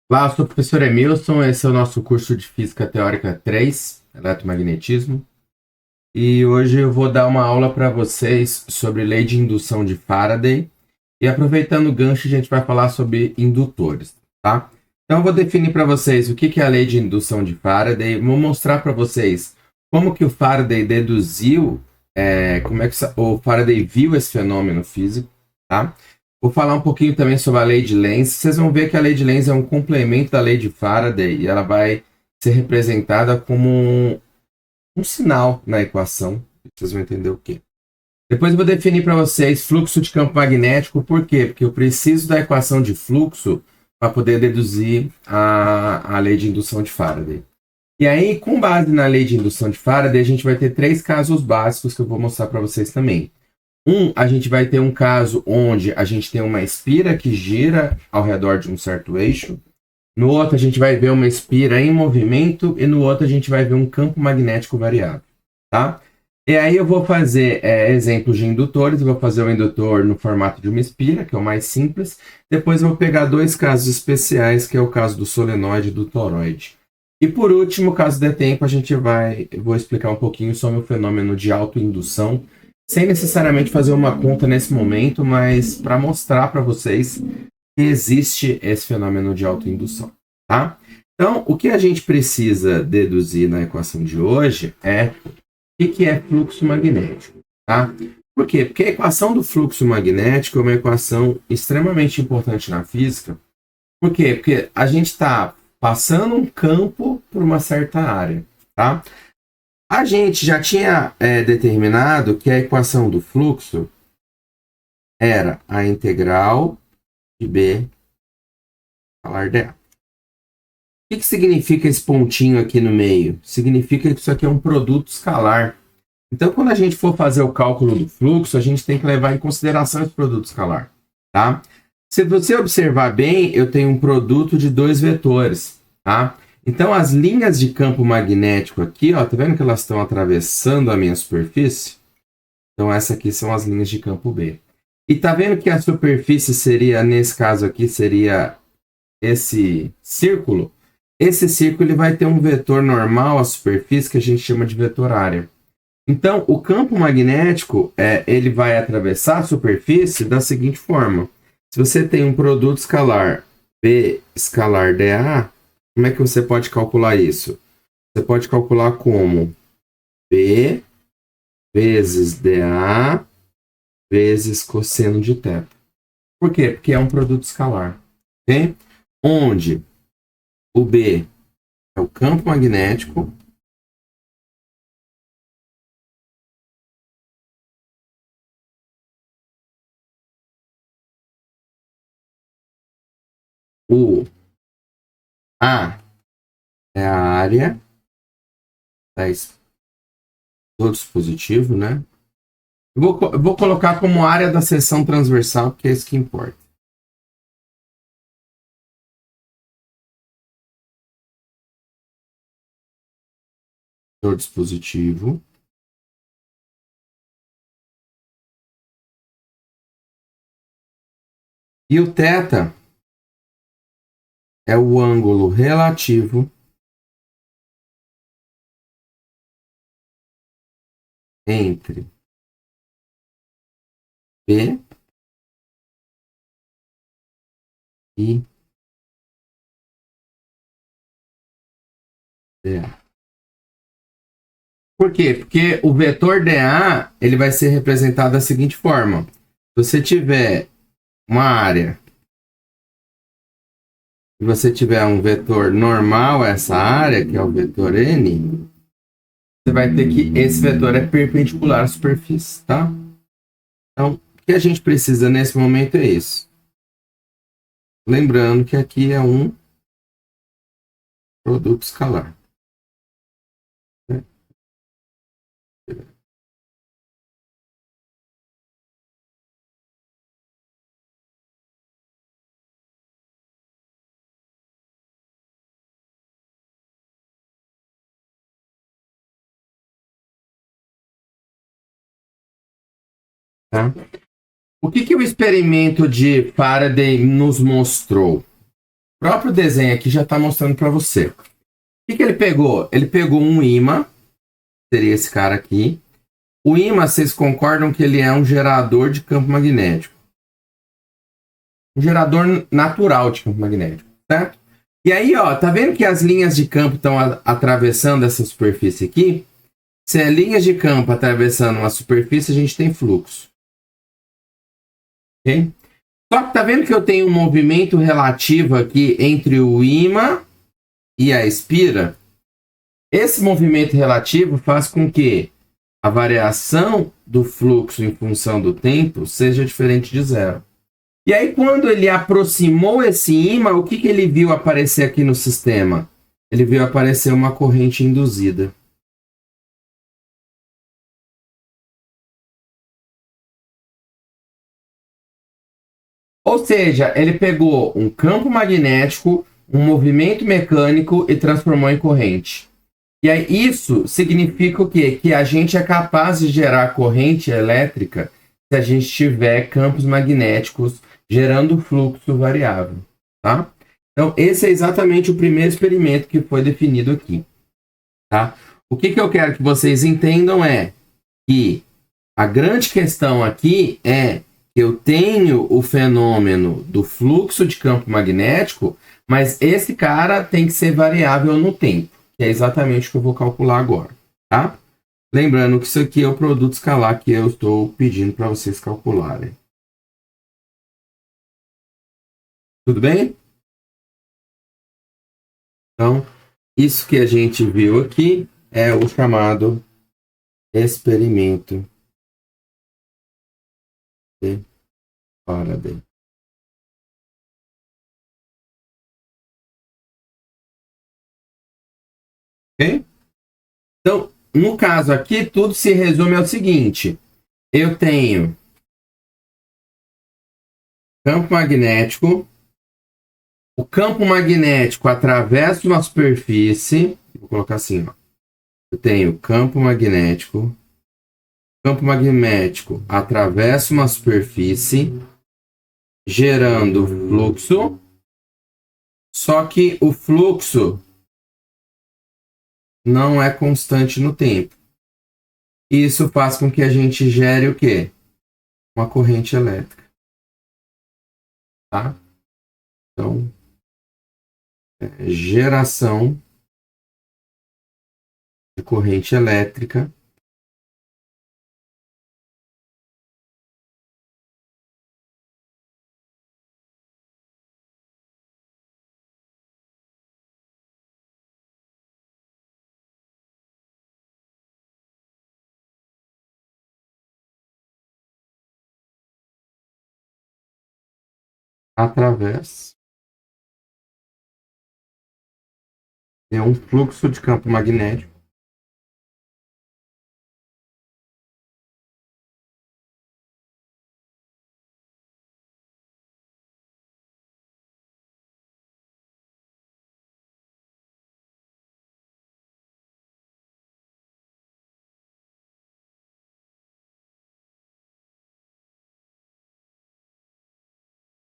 Olá, eu sou o professor Emilson, esse é o nosso curso de Física Teórica 3, Eletromagnetismo, e hoje eu vou dar uma aula para vocês sobre lei de indução de Faraday, e aproveitando o gancho, a gente vai falar sobre indutores, tá? Então eu vou definir para vocês o que é a lei de indução de Faraday, vou mostrar para vocês como que o Faraday deduziu, como é que o Faraday viu esse fenômeno físico, tá? Vou falar um pouquinho também sobre a lei de Lenz. Vocês vão ver que a lei de Lenz é um complemento da lei de Faraday e ela vai ser representada como um sinal na equação. Vocês vão entender o quê. Depois eu vou definir para vocês fluxo de campo magnético. Por quê? Porque eu preciso da equação de fluxo para poder deduzir a lei de indução de Faraday. E aí, com base na lei de indução de Faraday, a gente vai ter três casos básicos que eu vou mostrar para vocês também. A gente vai ter um caso onde a gente tem uma espira que gira ao redor de um certo eixo. No outro, a gente vai ver uma espira em movimento. E no outro, a gente vai ver um campo magnético variável. Tá? E aí eu vou fazer exemplos de indutores. Eu vou fazer o indutor no formato de uma espira, que é o mais simples. Depois eu vou pegar dois casos especiais, que é o caso do solenoide e do toroide. E por último, caso dê tempo, eu vou explicar um pouquinho sobre o fenômeno de autoindução, sem necessariamente fazer uma conta nesse momento, mas para mostrar para vocês que existe esse fenômeno de autoindução, tá? Então, o que a gente precisa deduzir na equação de hoje é o que é fluxo magnético, tá? Por quê? Porque a equação do fluxo magnético é uma equação extremamente importante na física. Por quê? Porque a gente está passando um campo por uma certa área, tá? A gente já tinha determinado que a equação do fluxo era a integral de B escalar dA. O que significa esse pontinho aqui no meio? Significa que isso aqui é um produto escalar. Então, quando a gente for fazer o cálculo do fluxo, a gente tem que levar em consideração esse produto escalar, tá? Se você observar bem, eu tenho um produto de dois vetores, tá? Então, as linhas de campo magnético aqui, ó, tá vendo que elas estão atravessando a minha superfície? Então, essas aqui são as linhas de campo B. E tá vendo que a superfície seria, nesse caso aqui, seria esse círculo? Esse círculo ele vai ter um vetor normal à superfície que a gente chama de vetor área. Então, o campo magnético ele vai atravessar a superfície da seguinte forma. Se você tem um produto escalar B escalar dA, como é que você pode calcular isso? Você pode calcular como B vezes dA vezes cosseno de θ. Por quê? Porque é um produto escalar. Okay? Onde o B é o campo magnético, o A é a área do dispositivo, né? Eu vou colocar como área da seção transversal, porque é isso que importa. Do dispositivo. E o θ é o ângulo relativo entre B e dA. Por quê? Porque o vetor dA ele vai ser representado da seguinte forma. Se você tiver uma área e você tiver um vetor normal a essa área, que é o vetor N, você vai ter que esse vetor é perpendicular à superfície, tá? Então, o que a gente precisa nesse momento é isso. Lembrando que aqui é um produto escalar. Tá? O que o experimento de Faraday nos mostrou? O próprio desenho aqui já está mostrando para você. O que ele pegou? Ele pegou um ímã, seria esse cara aqui. O ímã, vocês concordam que ele é um gerador de campo magnético? Um gerador natural de campo magnético, certo? E aí, ó, tá vendo que as linhas de campo estão atravessando essa superfície aqui? Se é linhas de campo atravessando uma superfície, a gente tem fluxo. Ok? Só que tá vendo que eu tenho um movimento relativo aqui entre o ímã e a espira? Esse movimento relativo faz com que a variação do fluxo em função do tempo seja diferente de zero. E aí, quando ele aproximou esse ímã, o que ele viu aparecer aqui no sistema? Ele viu aparecer uma corrente induzida. Ou seja, ele pegou um campo magnético, um movimento mecânico e transformou em corrente. E aí isso significa o quê? Que a gente é capaz de gerar corrente elétrica se a gente tiver campos magnéticos gerando fluxo variável, tá? Então, esse é exatamente o primeiro experimento que foi definido aqui, tá? O que eu quero que vocês entendam é que a grande questão aqui é que eu tenho o fenômeno do fluxo de campo magnético, mas esse cara tem que ser variável no tempo, que é exatamente o que eu vou calcular agora, tá? Lembrando que isso aqui é o produto escalar que eu estou pedindo para vocês calcularem. Tudo bem? Então, isso que a gente viu aqui é o chamado experimento de Faraday. Ok? Então, no caso aqui, tudo se resume ao seguinte. Eu tenho campo magnético. O campo magnético atravessa uma superfície. Vou colocar assim, ó. Eu tenho campo magnético. Campo magnético atravessa uma superfície, gerando fluxo. Só que o fluxo não é constante no tempo. Isso faz com que a gente gere o quê? Uma corrente elétrica. Tá? Então, geração de corrente elétrica através de um fluxo de campo magnético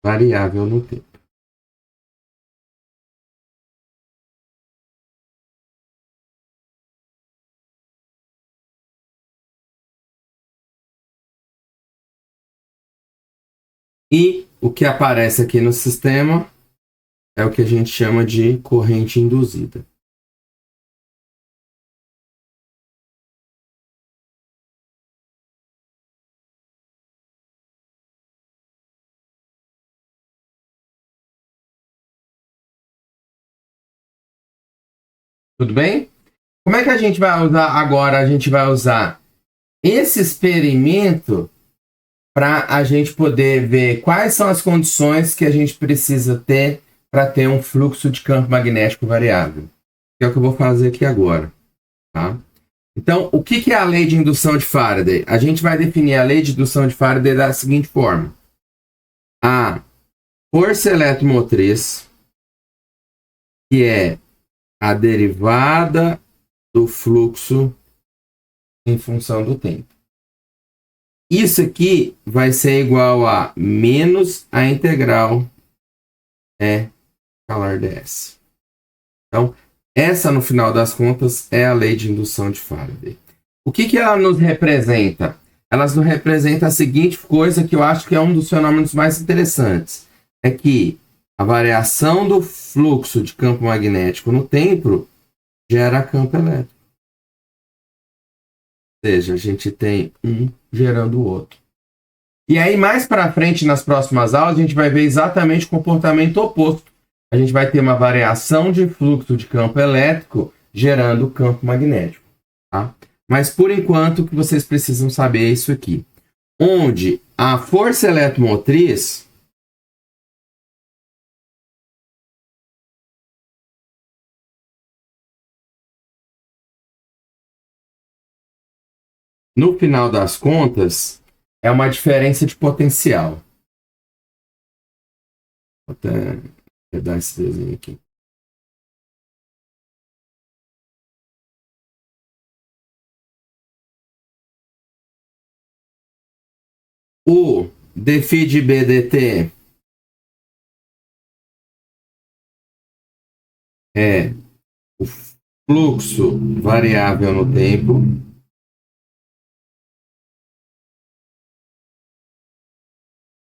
variável no tempo. E o que aparece aqui no sistema é o que a gente chama de corrente induzida. Tudo bem? Como é que a gente vai usar agora? A gente vai usar esse experimento para a gente poder ver quais são as condições que a gente precisa ter para ter um fluxo de campo magnético variável. Que é o que eu vou fazer aqui agora. Tá? Então, o que é a lei de indução de Faraday? A gente vai definir a lei de indução de Faraday da seguinte forma. A força eletromotriz, que é a derivada do fluxo em função do tempo. Isso aqui vai ser igual a menos a integral E escalar ds. Então, essa, no final das contas, é a lei de indução de Faraday. O que ela nos representa? Ela nos representa a seguinte coisa que eu acho que é um dos fenômenos mais interessantes. É que a variação do fluxo de campo magnético no tempo gera campo elétrico. Ou seja, a gente tem um gerando o outro. E aí, mais para frente, nas próximas aulas, a gente vai ver exatamente o comportamento oposto. A gente vai ter uma variação de fluxo de campo elétrico gerando campo magnético. Tá? Mas, por enquanto, o que vocês precisam saber é isso aqui. Onde a força eletromotriz no final das contas, é uma diferença de potencial. Vou até dar esse desenho aqui. O dφ de B dt é o fluxo variável no tempo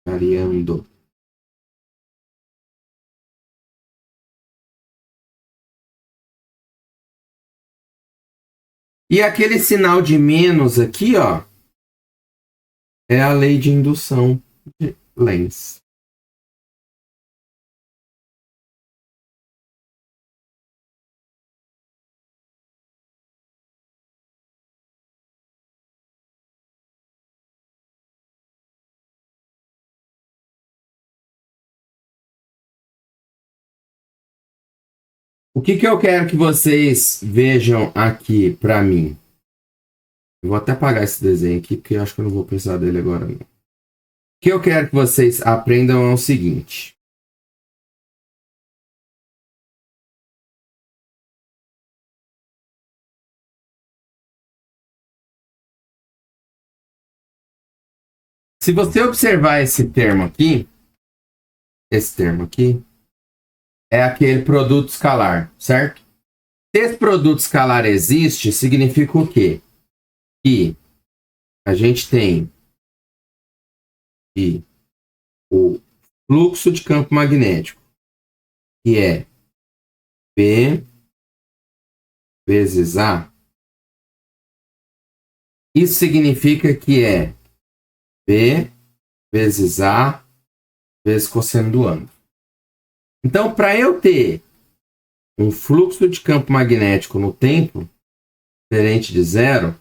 variando. E aquele sinal de menos aqui, ó, é a lei de indução de Lenz. O que eu quero que vocês vejam aqui para mim? Eu vou até apagar esse desenho aqui, porque eu acho que eu não vou precisar dele agora não. O que eu quero que vocês aprendam é o seguinte. Se você observar esse termo aqui, é aquele produto escalar, certo? Se esse produto escalar existe, significa o quê? Que a gente tem que o fluxo de campo magnético, que é P vezes A, isso significa que é P vezes A vezes cosseno do ângulo. Então, para eu ter um fluxo de campo magnético no tempo diferente de zero,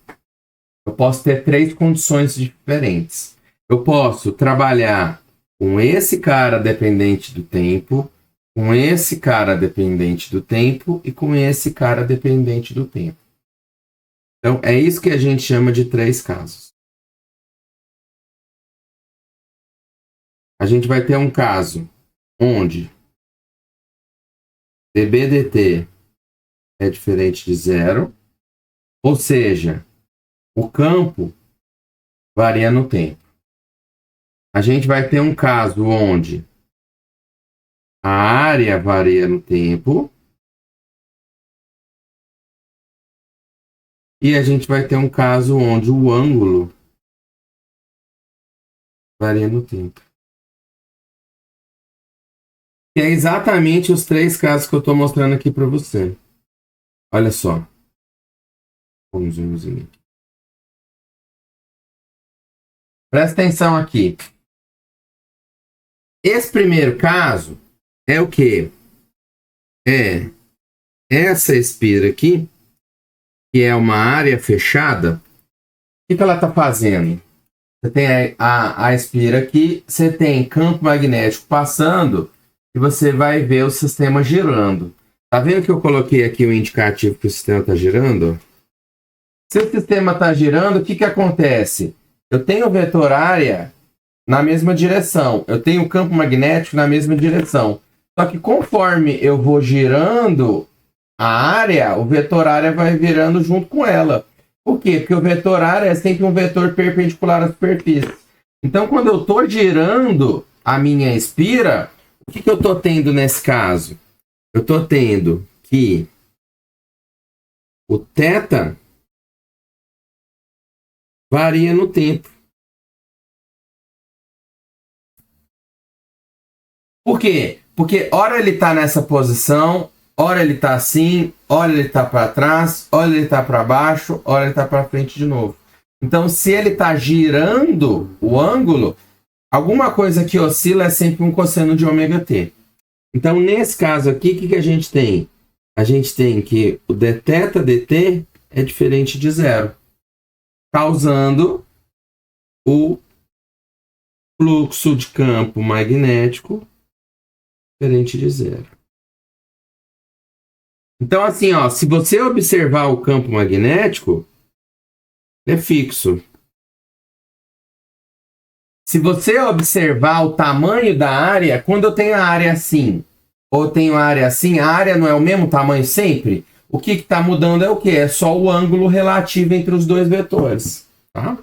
eu posso ter três condições diferentes. Eu posso trabalhar com esse cara dependente do tempo, com esse cara dependente do tempo e com esse cara dependente do tempo. Então, é isso que a gente chama de três casos. A gente vai ter um caso onde dB dt é diferente de zero, ou seja, o campo varia no tempo. A gente vai ter um caso onde a área varia no tempo e a gente vai ter um caso onde o ângulo varia no tempo. Que é exatamente os três casos que eu estou mostrando aqui para você. Olha só. Vamos zoomzinho aqui. Presta atenção aqui. Esse primeiro caso é o quê? É essa espira aqui, que é uma área fechada. O que ela está fazendo? Você tem a espira aqui, você tem campo magnético passando e você vai ver o sistema girando. Tá vendo que eu coloquei aqui o indicativo que o sistema está girando? Se o sistema está girando, o que acontece? Eu tenho o vetor área na mesma direção. Eu tenho o campo magnético na mesma direção. Só que conforme eu vou girando a área, o vetor área vai virando junto com ela. Por quê? Porque o vetor área é sempre um vetor perpendicular à superfície. Então, quando eu estou girando a minha espira, O que eu estou tendo nesse caso? Eu estou tendo que o θ varia no tempo. Por quê? Porque hora ele está nessa posição, hora ele está assim, hora ele está para trás, hora ele está para baixo, hora ele está para frente de novo. Então, se ele está girando o ângulo, alguma coisa que oscila é sempre um cosseno de ômega t. Então, nesse caso aqui, o que a gente tem? A gente tem que o dθ dt é diferente de zero, causando o fluxo de campo magnético diferente de zero. Então, assim, ó, se você observar o campo magnético, é fixo. Se você observar o tamanho da área, quando eu tenho a área assim, ou tenho a área assim, a área não é o mesmo tamanho sempre? O que está mudando é o quê? É só o ângulo relativo entre os dois vetores. Tá?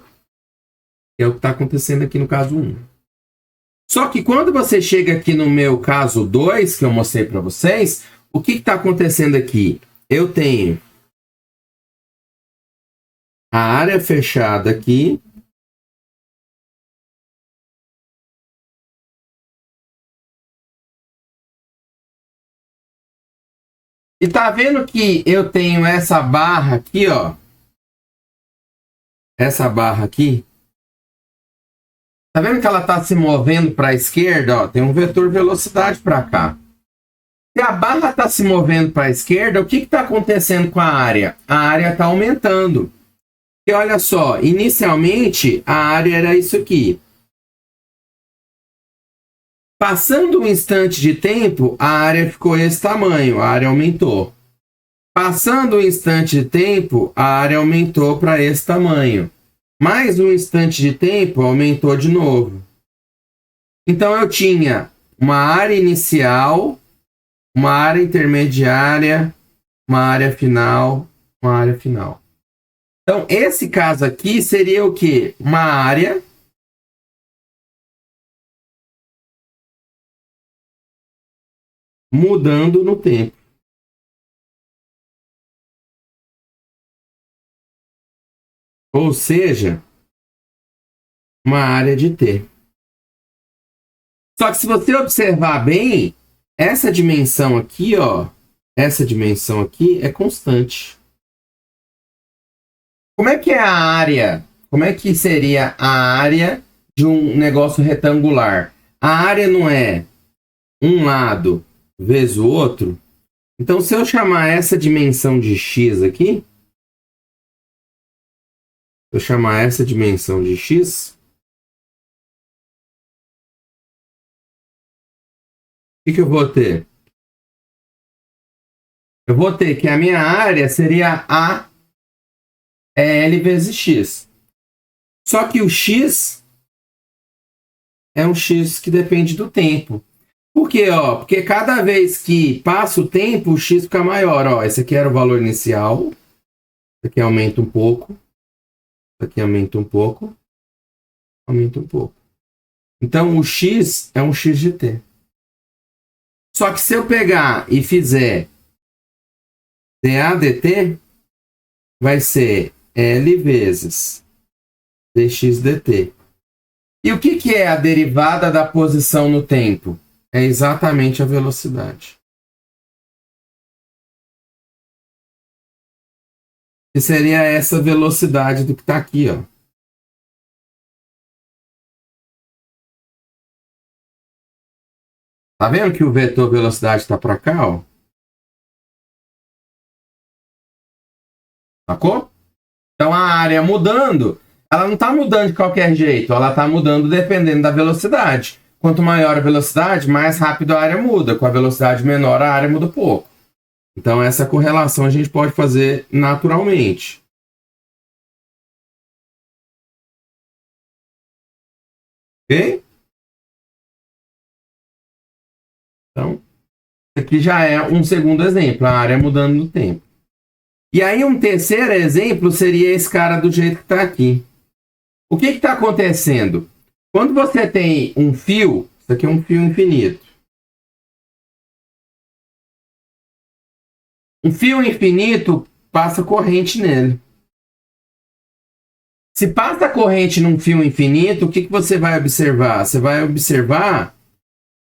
É o que está acontecendo aqui no caso 1. Só que quando você chega aqui no meu caso 2, que eu mostrei para vocês, o que está acontecendo aqui? Eu tenho a área fechada aqui. E tá vendo que eu tenho essa barra aqui, ó. Essa barra aqui. Tá vendo que ela tá se movendo para a esquerda, ó? Tem um vetor velocidade para cá. Se a barra tá se movendo para a esquerda, o que está acontecendo com a área? A área está aumentando. E olha só, inicialmente a área era isso aqui. Passando um instante de tempo, a área ficou esse tamanho, a área aumentou. Passando um instante de tempo, a área aumentou para esse tamanho. Mais um instante de tempo, aumentou de novo. Então eu tinha uma área inicial, uma área intermediária, uma área final, uma área final. Então, esse caso aqui seria o quê? Uma área mudando no tempo. Ou seja, uma área de t. Só que se você observar bem, essa dimensão aqui, ó, essa dimensão aqui é constante. Como é que é a área? Como é que seria a área de um negócio retangular? A área não é um lado vezes o outro? Então, se eu chamar essa dimensão de x aqui, eu chamar essa dimensão de x, o que eu vou ter? Eu vou ter que a minha área seria a L vezes x. Só que o x é um x que depende do tempo. Por quê? Ó, porque cada vez que passa o tempo, o x fica maior. Ó, esse aqui era o valor inicial. Esse aqui aumenta um pouco. Esse aqui aumenta um pouco. Aumenta um pouco. Então, o x é um x de t. Só que se eu pegar e fizer dA dt, vai ser L vezes dx dt. E o que é a derivada da posição no tempo? É exatamente a velocidade. Que seria essa velocidade do que está aqui, ó. Tá vendo que o vetor velocidade está para cá, ó? Sacou? Então a área mudando, ela não está mudando de qualquer jeito, ela está mudando dependendo da velocidade. Quanto maior a velocidade, mais rápido a área muda. Com a velocidade menor, a área muda pouco. Então essa correlação a gente pode fazer naturalmente. Ok? Então, aqui já é um segundo exemplo, a área mudando no tempo. E aí um terceiro exemplo seria esse cara do jeito que está aqui. O que está acontecendo? Quando você tem um fio, isso aqui é um fio infinito. Um fio infinito passa corrente nele. Se passa corrente num fio infinito, o que você vai observar? Você vai observar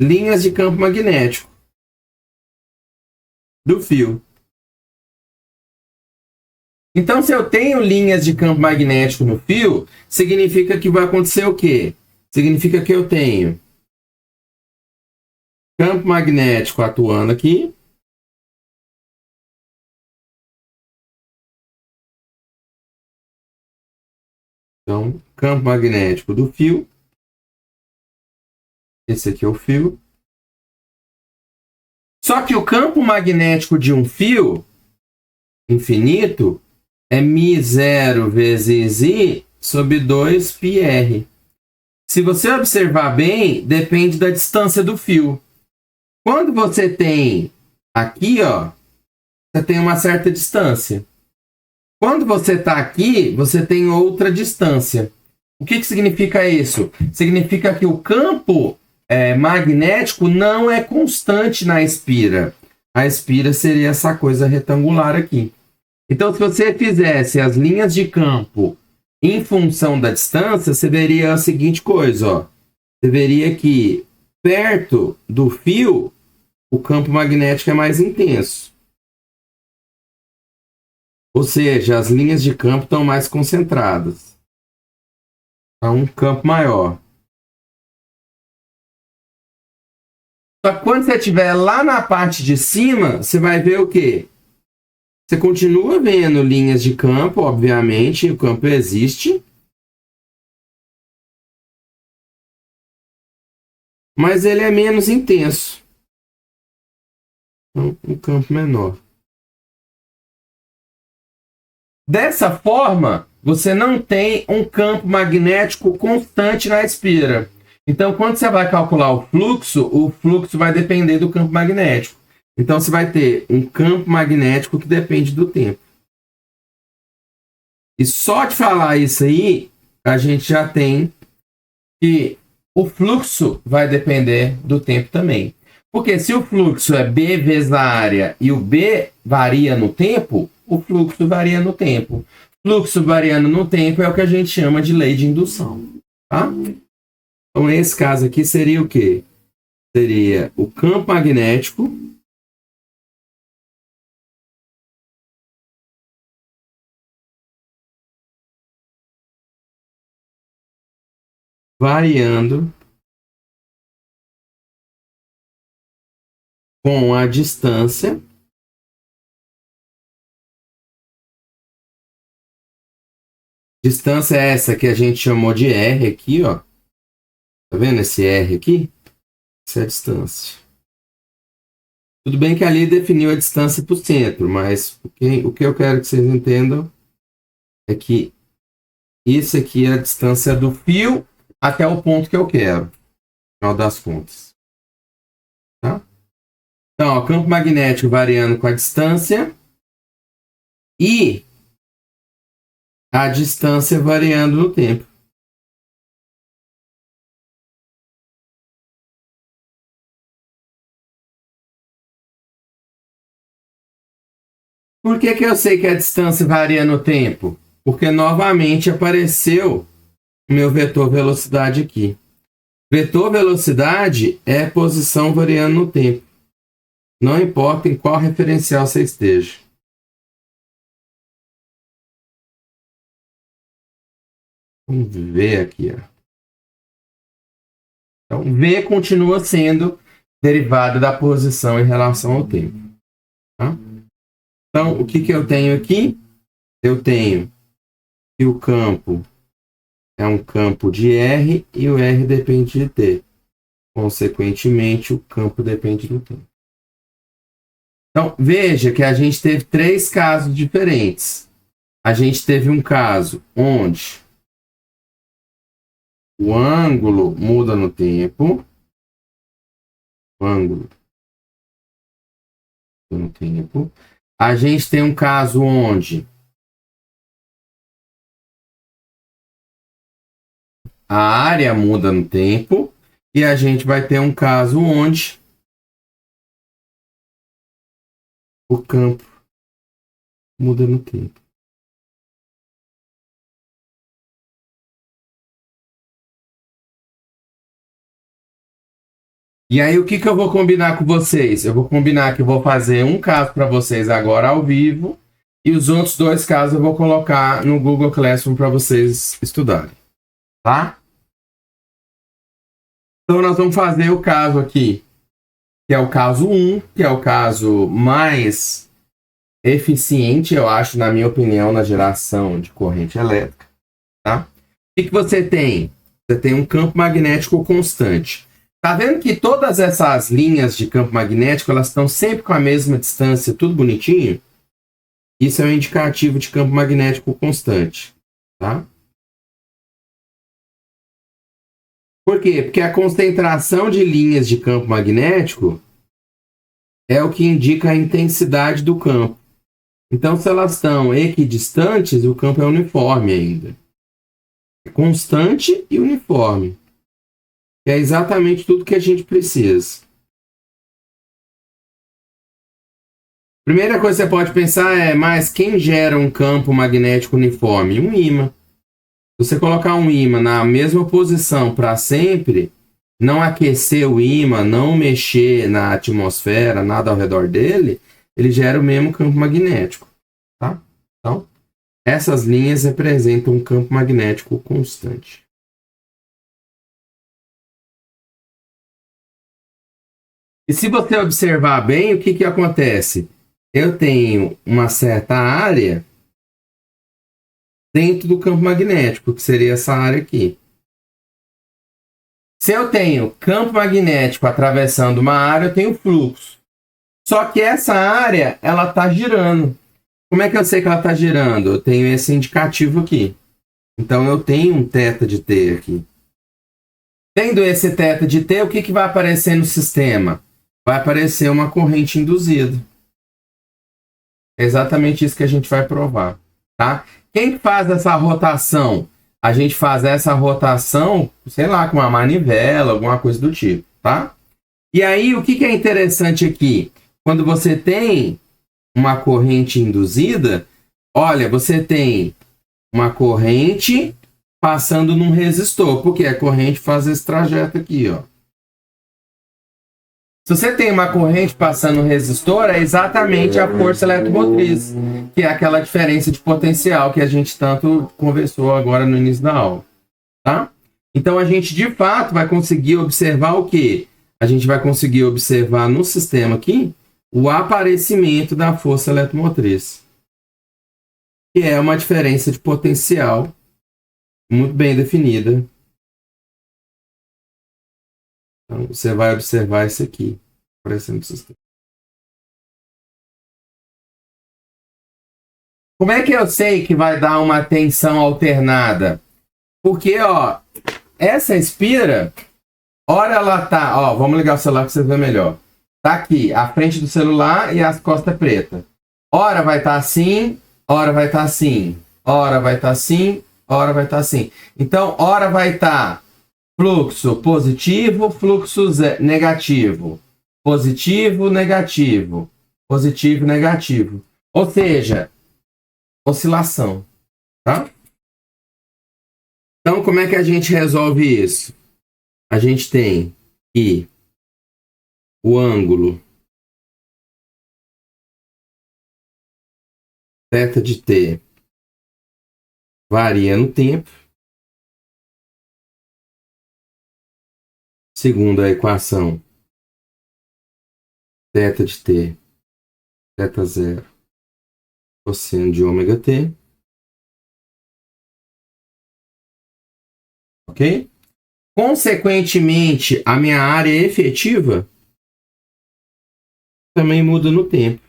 linhas de campo magnético do fio. Então, se eu tenho linhas de campo magnético no fio, significa que vai acontecer o quê? Significa que eu tenho campo magnético atuando aqui. Então, campo magnético do fio. Esse aqui é o fio. Só que o campo magnético de um fio infinito é μ0 vezes I sobre 2πr. Se você observar bem, depende da distância do fio. Quando você tem aqui, ó, você tem uma certa distância. Quando você está aqui, você tem outra distância. O que significa isso? Significa que o campo magnético não é constante na espira. A espira seria essa coisa retangular aqui. Então, se você fizesse as linhas de campo em função da distância, você veria a seguinte coisa, ó. Você veria que perto do fio, o campo magnético é mais intenso. Ou seja, as linhas de campo estão mais concentradas. É um campo maior. Só que quando você estiver lá na parte de cima, você vai ver o quê? Você continua vendo linhas de campo, obviamente, o campo existe. Mas ele é menos intenso. Então, um campo menor. Dessa forma, você não tem um campo magnético constante na espira. Então, quando você vai calcular o fluxo vai depender do campo magnético. Então, você vai ter um campo magnético que depende do tempo. E só de falar isso aí, a gente já tem que o fluxo vai depender do tempo também. Porque se o fluxo é B vezes a área e o B varia no tempo, o fluxo varia no tempo. Fluxo variando no tempo é o que a gente chama de lei de indução. Tá? Então, nesse caso aqui, seria o quê? Seria o campo magnético variando com a distância distância é essa que a gente chamou de R aqui, ó. Tá vendo esse R aqui? Essa é a distância. Tudo bem que ali definiu a distância para o centro, mas o que eu quero que vocês entendam é que isso aqui é a distância do fio até o ponto que eu quero, no final das contas. Tá? Então, ó, campo magnético variando com a distância e a distância variando no tempo. Por que eu sei que a distância varia no tempo? Porque novamente apareceu o meu vetor velocidade aqui. Vetor velocidade é posição variando no tempo. Não importa em qual referencial você esteja. Vamos ver aqui. Ó. Então, V continua sendo derivada da posição em relação ao tempo. Tá? Então, o que eu tenho aqui? Eu tenho que o campo é um campo de R e o R depende de T. Consequentemente, o campo depende do tempo. Então, veja que a gente teve três casos diferentes. A gente teve um caso onde o ângulo muda no tempo. O ângulo muda no tempo. A gente tem um caso onde a área muda no tempo. E a gente vai ter um caso onde o campo muda no tempo. E aí, o que eu vou combinar com vocês? Eu vou combinar que eu vou fazer um caso para vocês agora ao vivo e os outros 2 casos eu vou colocar no Google Classroom para vocês estudarem. Tá? Então, nós vamos fazer o caso aqui, que é o caso 1, que é o caso mais eficiente, eu acho, na minha opinião, na geração de corrente elétrica. Tá? O que você tem? Você tem um campo magnético constante. Tá vendo que todas essas linhas de campo magnético, elas estão sempre com a mesma distância, tudo bonitinho? Isso é um indicativo de campo magnético constante, tá? Por quê? Porque a concentração de linhas de campo magnético é o que indica a intensidade do campo. Então, se elas estão equidistantes, o campo é uniforme ainda. É constante e uniforme. É exatamente tudo que a gente precisa. Primeira coisa que você pode pensar é, mas quem gera um campo magnético uniforme? Um ímã. Se você colocar um ímã na mesma posição para sempre, não aquecer o ímã, não mexer na atmosfera, nada ao redor dele, ele gera o mesmo campo magnético. Tá? Então, essas linhas representam um campo magnético constante. E se você observar bem, o que acontece? Eu tenho uma certa área dentro do campo magnético, que seria essa área aqui. Se eu tenho campo magnético atravessando uma área, eu tenho fluxo. Só que essa área, ela está girando. Como é que eu sei que ela está girando? Eu tenho esse indicativo aqui. Então, eu tenho um θ de t aqui. Tendo esse θ de t, o que vai aparecer no sistema? Vai aparecer uma corrente induzida. É exatamente isso que a gente vai provar. Tá? Quem faz essa rotação? A gente faz essa rotação, sei lá, com uma manivela, alguma coisa do tipo. Tá? E aí, o que é interessante aqui? Quando você tem uma corrente induzida, olha, você tem uma corrente passando num resistor, porque a corrente faz esse trajeto aqui, ó. Se você tem uma corrente passando no resistor, é exatamente a força eletromotriz, que é aquela diferença de potencial que a gente tanto conversou agora no início da aula. Tá? Então, a gente, de fato, vai conseguir observar o quê? A gente vai conseguir observar no sistema aqui o aparecimento da força eletromotriz, que é uma diferença de potencial muito bem definida. Então, você vai observar isso aqui, aparecendo no sistema. Como é que eu sei que vai dar uma tensão alternada? Porque, ó, essa espira, ora ela tá, ó, vamos ligar o celular para você ver melhor. Tá aqui, a frente do celular e as costas pretas. Ora vai estar assim, ora vai estar assim, ora vai estar assim, ora vai estar assim. Então, ora vai estar fluxo positivo, fluxo negativo. Positivo, negativo. Positivo, negativo. Ou seja, oscilação. Tá? Então, como é que a gente resolve isso? A gente tem que o ângulo θ de t varia no tempo, segundo a equação θ de t, θ0, cosseno de ômega t. Ok? Consequentemente, a minha área efetiva também muda no tempo.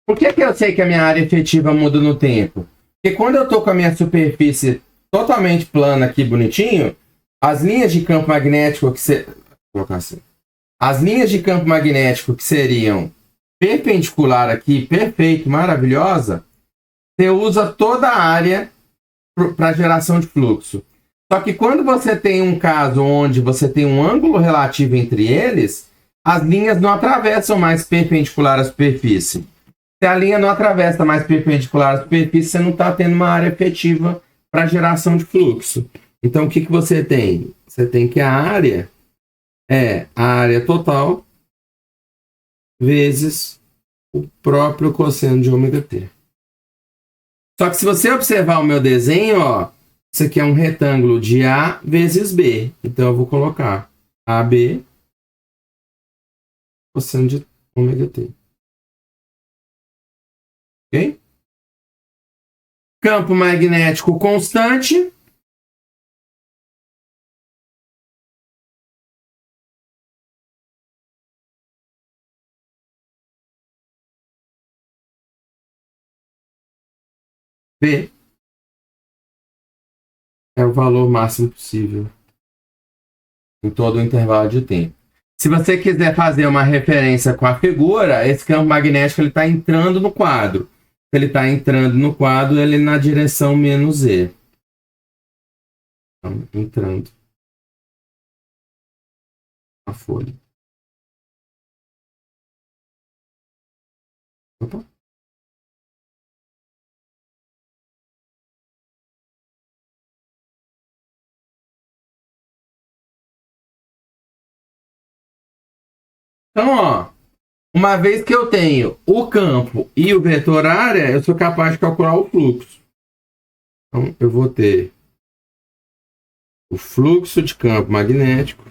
Por que eu sei que a minha área efetiva muda no tempo? Porque quando eu estou com a minha superfície totalmente plana aqui, bonitinho, as linhas de campo magnético as linhas de campo magnético que seriam perpendicular aqui, perfeito, maravilhosa, você usa toda a área para geração de fluxo. Só que quando você tem um caso onde você tem um ângulo relativo entre eles, as linhas não atravessam mais perpendicular à superfície. Se a linha não atravessa mais perpendicular à superfície, você não está tendo uma área efetiva para geração de fluxo. Então, o que você tem? Você tem que a área é a área total vezes o próprio cosseno de ômega t. Só que se você observar o meu desenho, ó, isso aqui é um retângulo de A vezes B. Então, eu vou colocar AB cosseno de ômega t. Ok? Campo magnético constante. B é o valor máximo possível em todo o intervalo de tempo. Se você quiser fazer uma referência com a figura, esse campo magnético está entrando no quadro. Se ele está entrando no quadro, ele é na direção menos E. Então, entrando na folha. Opa. Então, ó, uma vez que eu tenho o campo e o vetor área, eu sou capaz de calcular o fluxo. Então, eu vou ter o fluxo de campo magnético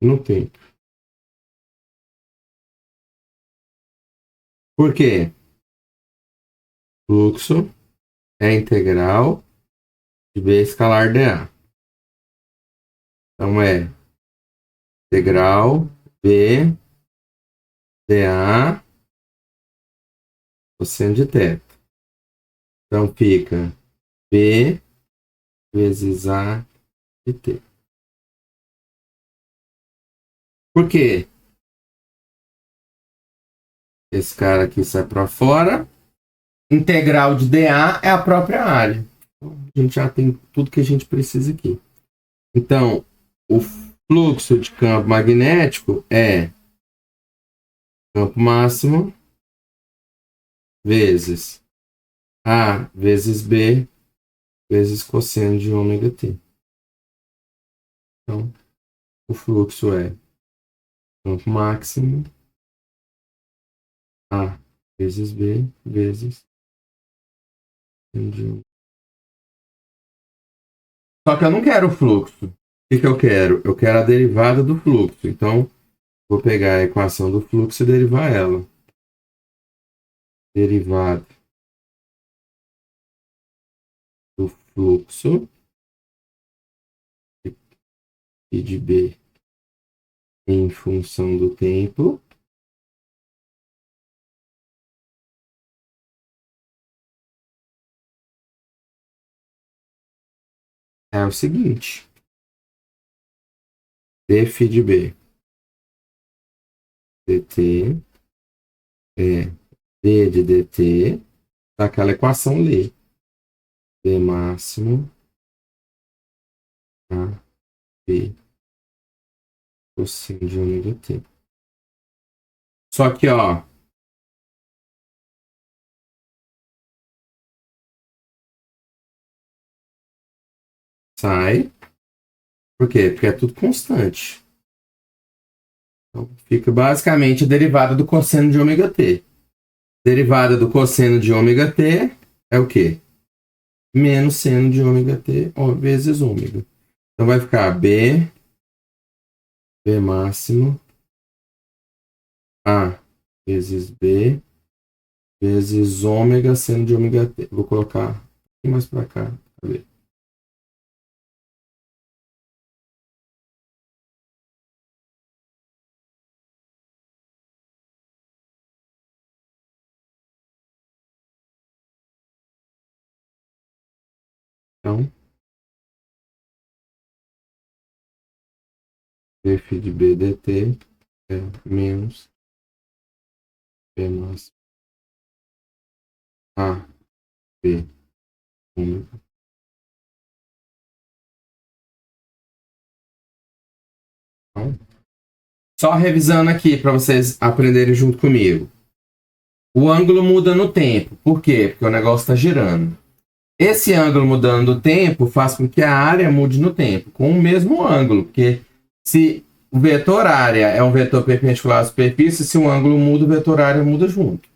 no tempo. Por quê? Fluxo é integral de B escalar dA. Então, é integral B dA cosseno de θ. Então, fica B vezes A de T. Por quê? Esse cara aqui sai para fora. Integral de dA é a própria área. Então, a gente já tem tudo que a gente precisa aqui. Então, o fluxo de campo magnético é campo máximo vezes A vezes B vezes cosseno de ômega t. Então, o fluxo é campo máximo A vezes B vezes cosseno de ômega. Só que eu não quero o fluxo. O que eu quero? Eu quero a derivada do fluxo. Então, vou pegar a equação do fluxo e derivar ela. Derivada do fluxo e de B em função do tempo é o seguinte. Dφ de B dt é d de dt daquela equação lê. D máximo a B cosseno de ômega t. Só que, ó, sai. Por quê? Porque é tudo constante. Então, fica basicamente a derivada do cosseno de ômega t. Derivada do cosseno de ômega t é o quê? Menos seno de ômega t vezes ômega. Então vai ficar B máximo A vezes B vezes ômega seno de ômega t. Vou colocar um pouquinho mais para cá. Cadê? Então, dφ de B dt é menos P máximo A, B, ômega. Então, só revisando aqui para vocês aprenderem junto comigo. O ângulo muda no tempo. Por quê? Porque o negócio está girando. Esse ângulo mudando no tempo faz com que a área mude no tempo, com o mesmo ângulo. Porque se o vetor área é um vetor perpendicular à superfície, se o ângulo muda, o vetor área muda junto.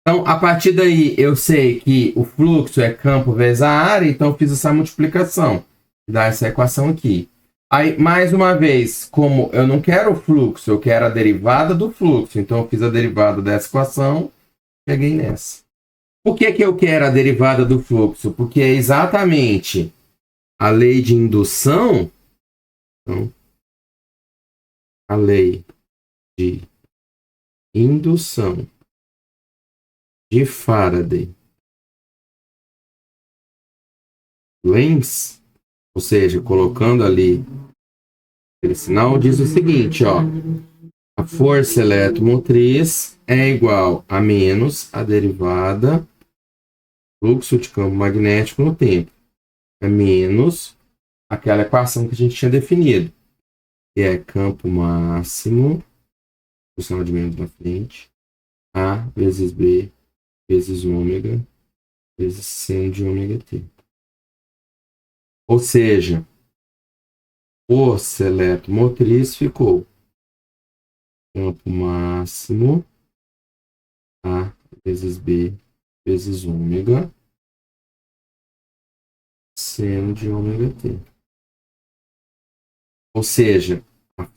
Então, a partir daí, eu sei que o fluxo é campo vezes a área, então eu fiz essa multiplicação. Dá essa equação aqui. Aí, mais uma vez, como eu não quero o fluxo, eu quero a derivada do fluxo. Então, eu fiz a derivada dessa equação, cheguei nessa. Por que eu quero a derivada do fluxo? Porque é exatamente a lei de indução, então, a lei de indução de Faraday Lenz, ou seja, colocando ali aquele sinal, diz o seguinte, ó, a força eletromotriz é igual a menos a derivada do fluxo de campo magnético no tempo. É menos aquela equação que a gente tinha definido, que é campo máximo, o sinal de menos na frente, A vezes B vezes ômega vezes seno de ômega t. Ou seja, força eletromotriz ficou campo máximo A vezes B vezes ômega seno de ômega t. Ou seja, a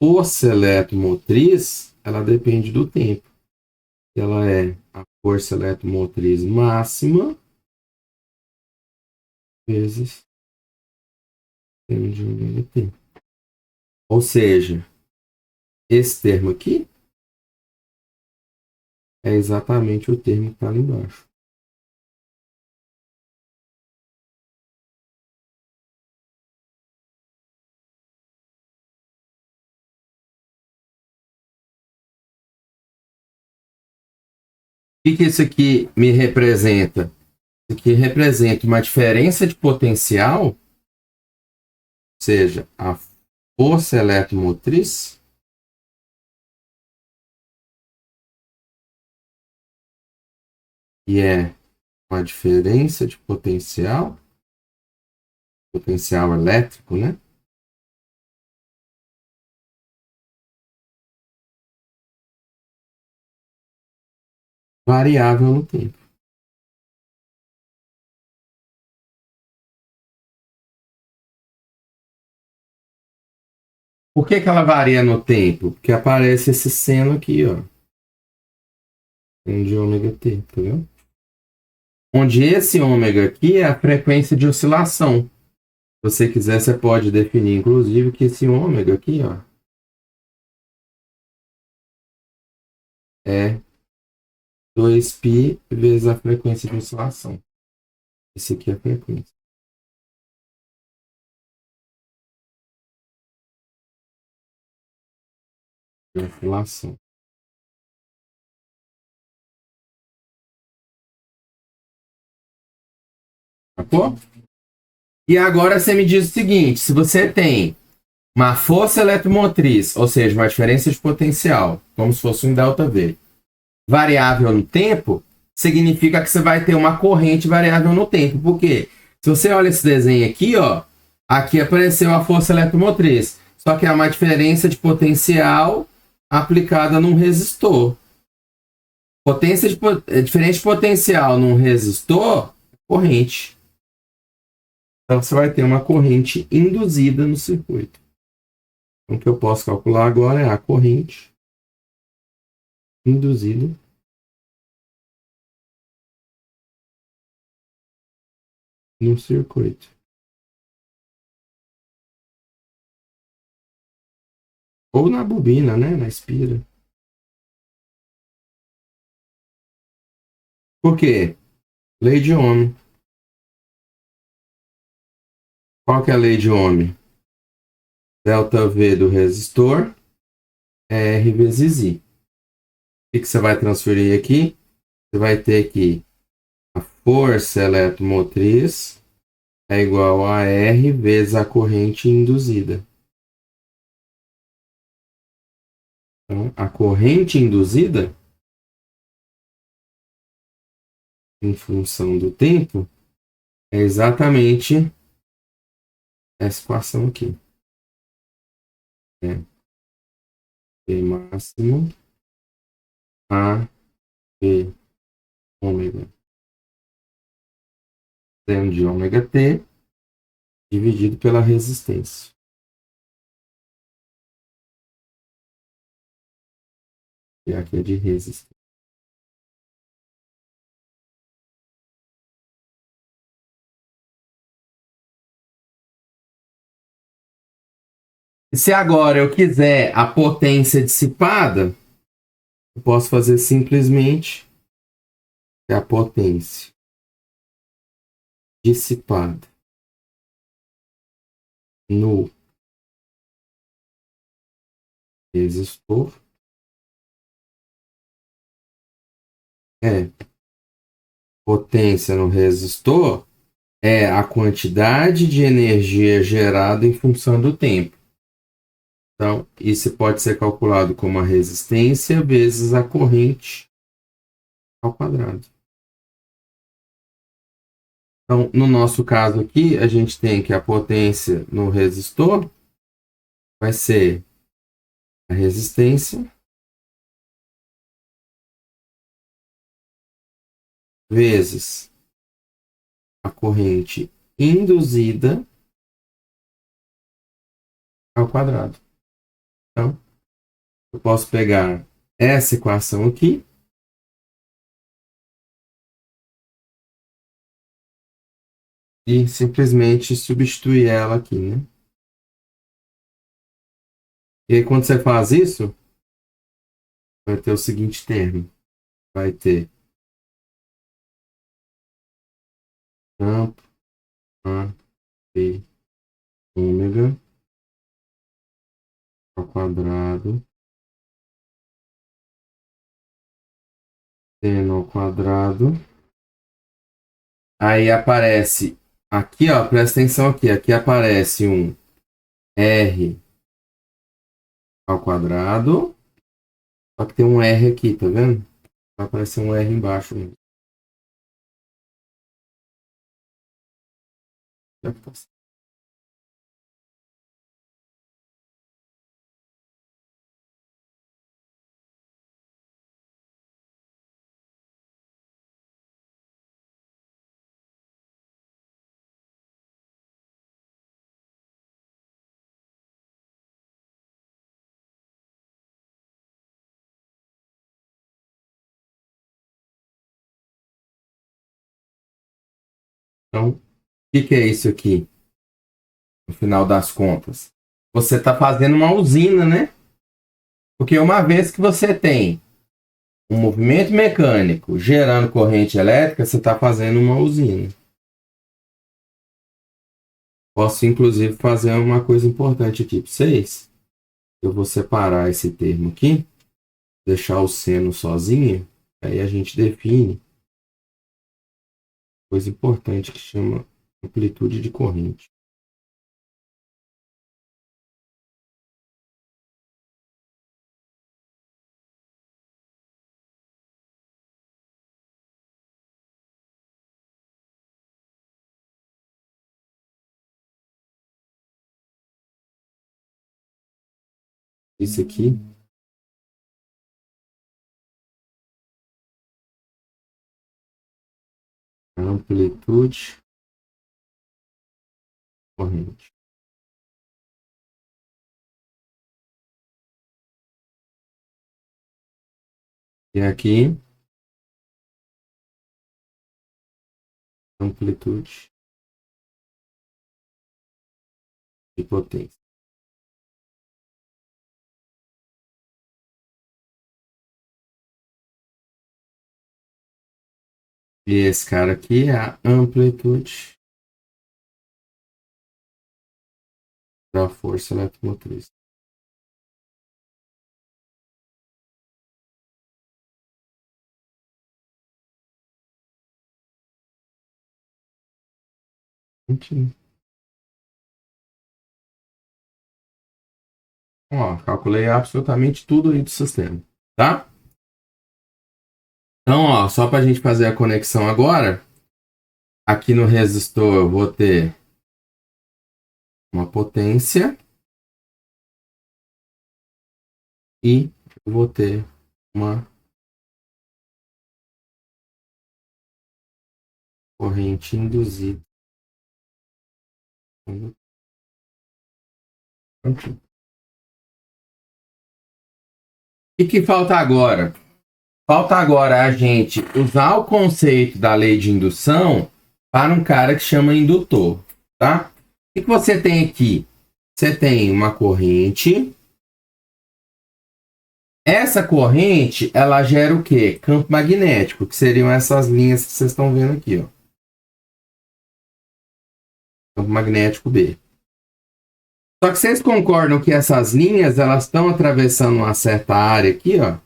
força eletromotriz ela depende do tempo. Ela é a força eletromotriz máxima vezes seno de ômega t. Ou seja, esse termo aqui é exatamente o termo que está ali embaixo. O que isso aqui me representa? Isso aqui representa uma diferença de potencial, ou seja, a força eletromotriz que é uma diferença de potencial elétrico, né? Variável no tempo. Por que ela varia no tempo? Porque aparece esse seno aqui, ó. Seno de ômega t, tá vendo? Onde esse ômega aqui é a frequência de oscilação. Se você quiser, você pode definir, inclusive, que esse ômega aqui, ó, é 2π vezes a frequência de oscilação. Esse aqui é a frequência de oscilação. Sacou? E agora você me diz o seguinte, se você tem uma força eletromotriz, ou seja, uma diferença de potencial, como se fosse um ΔV, variável no tempo, significa que você vai ter uma corrente variável no tempo. Por quê? Se você olha esse desenho aqui, ó, aqui apareceu a força eletromotriz, só que é uma diferença de potencial aplicada num resistor. Diferente de potencial num resistor, corrente. Então você vai ter uma corrente induzida no circuito. Então, o que eu posso calcular agora é a corrente induzida no circuito. Ou na bobina, né? Na espira. Por quê? Lei de Ohm. Qual que é a lei de Ohm? Delta V do resistor é R vezes I. que você vai transferir aqui? Você vai ter que a força eletromotriz é igual a R vezes a corrente induzida. Então, a corrente induzida, em função do tempo, é exatamente essa equação aqui. É P máximo a P ômega seno de ômega t dividido pela resistência. E aqui é de resistência. E se agora eu quiser a potência dissipada, eu posso fazer simplesmente a potência dissipada no resistor é potência no resistor é a quantidade de energia gerada em função do tempo. Então, isso pode ser calculado como a resistência vezes a corrente ao quadrado. Então, no nosso caso aqui, a gente tem que a potência no resistor vai ser a resistência vezes a corrente induzida ao quadrado. Então, eu posso pegar essa equação aqui e simplesmente substituir ela aqui, né? E aí, quando você faz isso, vai ter o seguinte termo. Vai ter campo A, P, ômega ao quadrado, seno ao quadrado. Aí aparece aqui, ó, presta atenção aqui. Aqui aparece um R ao quadrado. Só que tem um R aqui, tá vendo? Vai aparecer um R embaixo mesmo. Então, o que é isso aqui? No final das contas, você está fazendo uma usina, né? Porque uma vez que você tem um movimento mecânico gerando corrente elétrica, você está fazendo uma usina. Posso, inclusive, fazer uma coisa importante aqui para vocês. Eu vou separar esse termo aqui, deixar o seno sozinho, aí a gente define coisa importante que chama amplitude de corrente. Isso aqui é amplitude de corrente. E aqui, amplitude de potência. E esse cara aqui é a amplitude da força eletromotriz. Ó, calculei absolutamente tudo aí do sistema, tá? Então, ó, só para a gente fazer a conexão agora, aqui no resistor eu vou ter uma potência e eu vou ter uma corrente induzida. O que falta agora? Falta agora a gente usar o conceito da lei de indução para um cara que chama indutor, tá? O que você tem aqui? Você tem uma corrente. Essa corrente, ela gera o quê? Campo magnético, que seriam essas linhas que vocês estão vendo aqui, ó. Campo magnético B. Só que vocês concordam que essas linhas, elas estão atravessando uma certa área aqui, ó.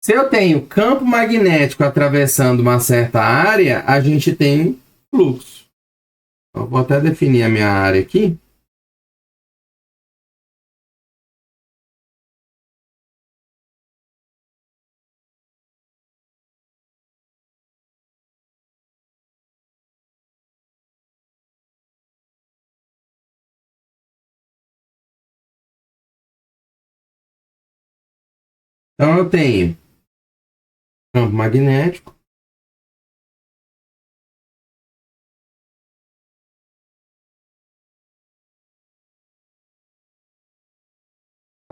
Se eu tenho campo magnético atravessando uma certa área, a gente tem fluxo. Eu vou até definir a minha área aqui. Então eu tenho campo magnético,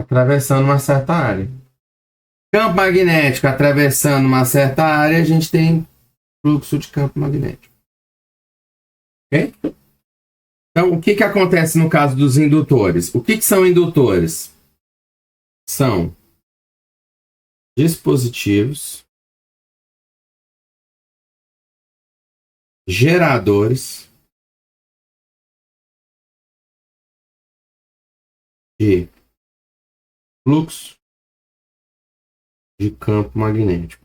atravessando uma certa área. Campo magnético atravessando uma certa área, a gente tem fluxo de campo magnético. Ok? Então, o que acontece no caso dos indutores? O que são indutores? São dispositivos geradores de fluxo de campo magnético.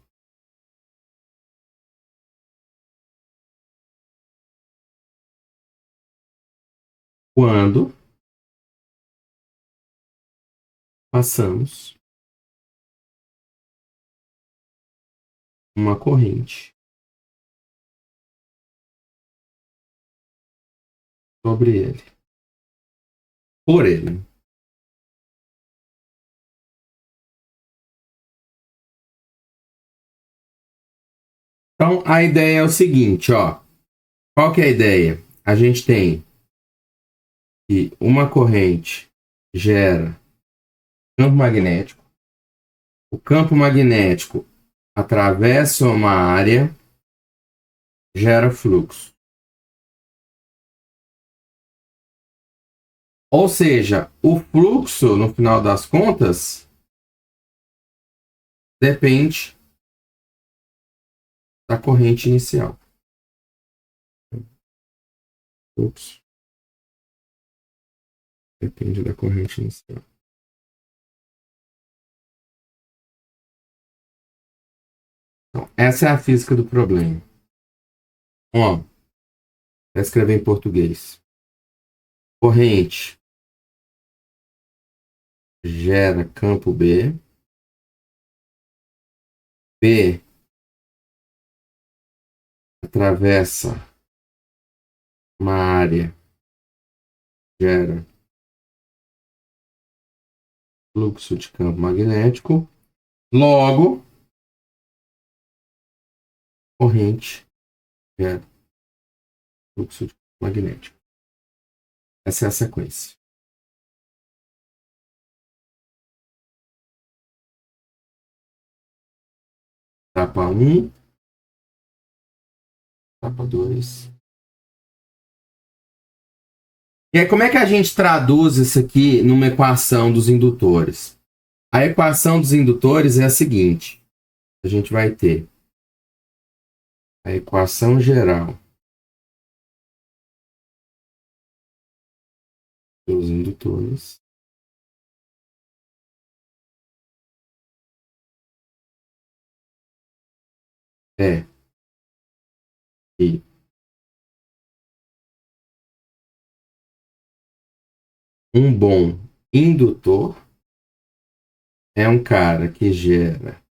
Quando passamos uma corrente sobre ele, por ele. Então, a ideia é o seguinte, ó. Qual que é a ideia? A gente tem que uma corrente gera campo magnético. O campo magnético atravessa uma área, gera fluxo. Ou seja, o fluxo, no final das contas, depende da corrente inicial. Fluxo depende da corrente inicial. Então, essa é a física do problema. Ó, vou escrever em português. Corrente gera campo B. B atravessa uma área, gera fluxo de campo magnético. Logo, corrente gera fluxo de campo magnético. Essa é a sequência. Etapa 1, etapa 2. E aí, como é que a gente traduz isso aqui numa equação dos indutores? A equação dos indutores é a seguinte. A gente vai ter a equação geral dos indutores é que um bom indutor é um cara que gera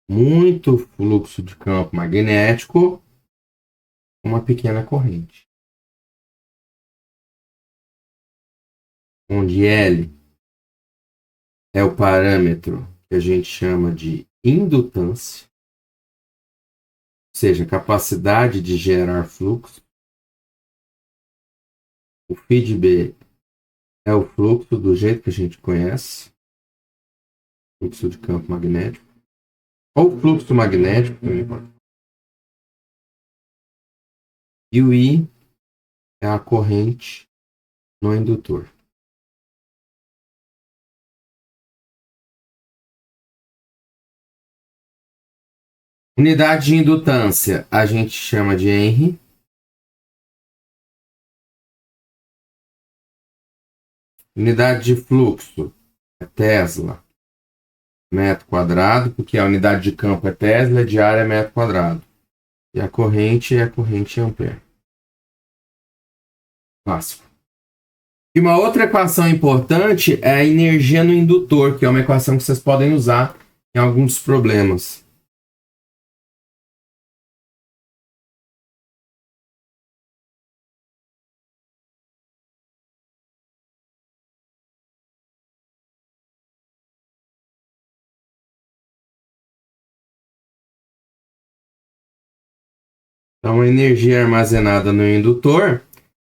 muito fluxo de campo magnético com uma pequena corrente, onde L é o parâmetro que a gente chama de indutância, ou seja, a capacidade de gerar fluxo. O φB é o fluxo do jeito que a gente conhece, fluxo de campo magnético, ou fluxo magnético, e o I é a corrente no indutor. Unidade de indutância a gente chama de Henry. Unidade de fluxo é Tesla, metro quadrado, porque a unidade de campo é Tesla, de área é metro quadrado. E a corrente é a corrente em ampere. Clássico. E uma outra equação importante é a energia no indutor, que é uma equação que vocês podem usar em alguns problemas. Então, a energia armazenada no indutor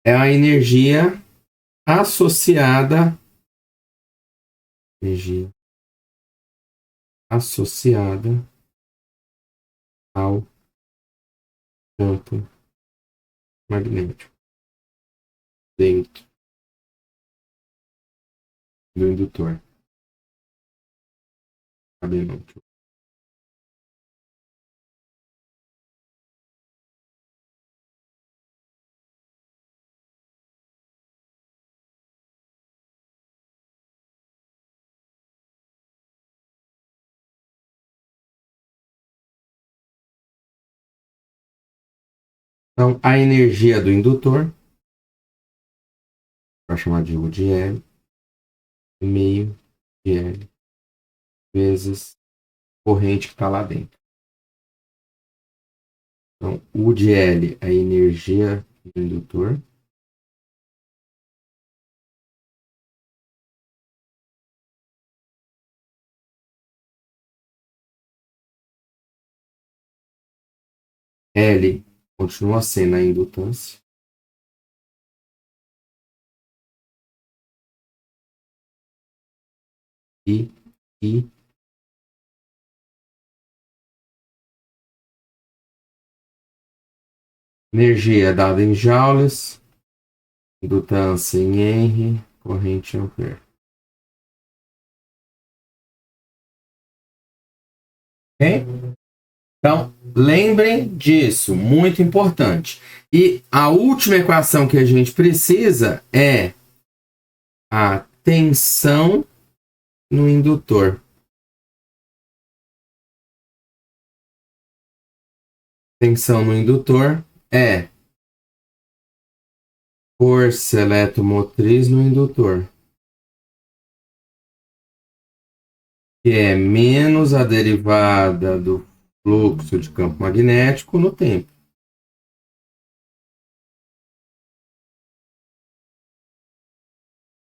é a energia associada ao campo magnético dentro do indutor. Então, a energia do indutor, vai chamar de U de L, meio de L, vezes corrente que está lá dentro. Então, U de L é a energia do indutor. L continua sendo a indutância. E I energia dada em joules, indutância em Henry, corrente em ampere. Ok? Então, lembrem disso, muito importante. E a última equação que a gente precisa é a tensão no indutor. Tensão no indutor é força eletromotriz no indutor, que é menos a derivada do fluxo de campo magnético no tempo.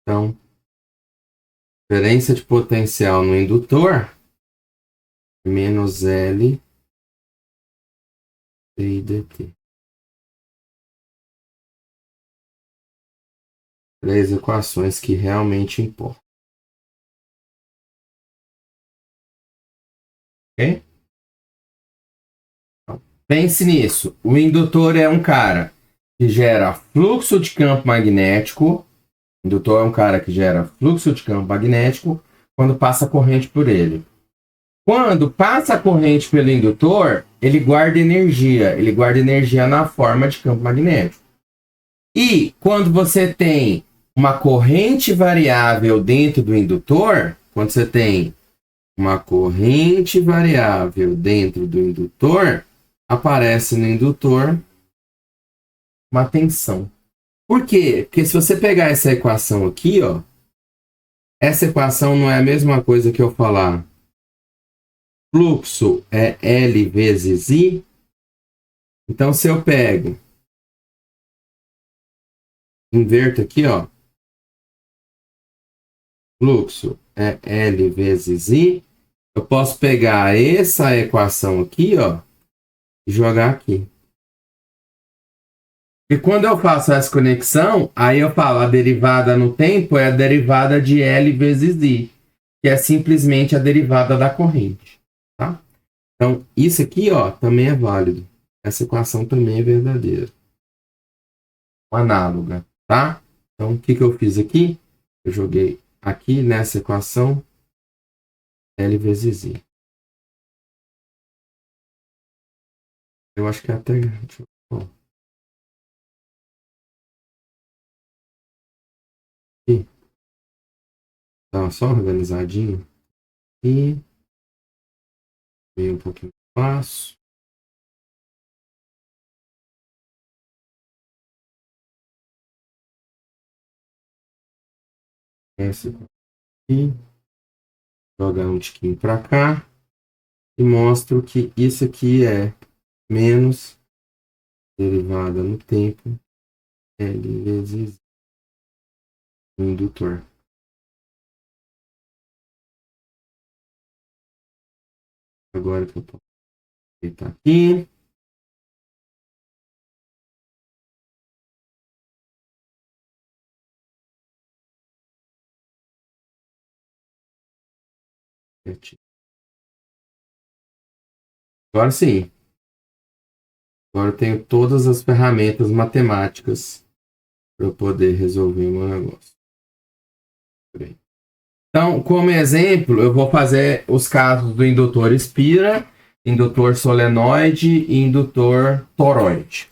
Então, diferença de potencial no indutor, menos L I dt. Três equações que realmente importam. Ok? Então, pense nisso. O indutor é um cara que gera fluxo de campo magnético. O indutor é um cara que gera fluxo de campo magnético quando passa a corrente por ele. Quando passa a corrente pelo indutor, ele guarda energia. Ele guarda energia na forma de campo magnético. E quando você tem uma corrente variável dentro do indutor, quando você tem uma corrente variável dentro do indutor, aparece no indutor uma tensão. Por quê? Porque se você pegar essa equação aqui, ó, essa equação não é a mesma coisa que eu falar fluxo é L vezes I. Então, se eu pego, inverto aqui, ó, fluxo é L vezes I, eu posso pegar essa equação aqui, ó, e jogar aqui. E quando eu faço essa conexão, aí eu falo a derivada no tempo é a derivada de L vezes I, que é simplesmente a derivada da corrente, tá? Então, isso aqui, ó, também é válido. Essa equação também é verdadeira. Análoga, tá? Então, o que eu fiz aqui? Eu joguei aqui nessa equação L vezes I. Eu acho que é até... Deixa eu... Aqui. Tá só organizadinho. E veio um pouquinho de espaço. Essa aqui. Jogar um tiquinho para cá. E mostro que isso aqui é menos derivada no tempo L vezes o indutor. Agora que eu posso deitar aqui. Agora sim. Agora eu tenho todas as ferramentas matemáticas para eu poder resolver o meu negócio. Então, como exemplo, eu vou fazer os casos do indutor espira, indutor solenoide e indutor toroide.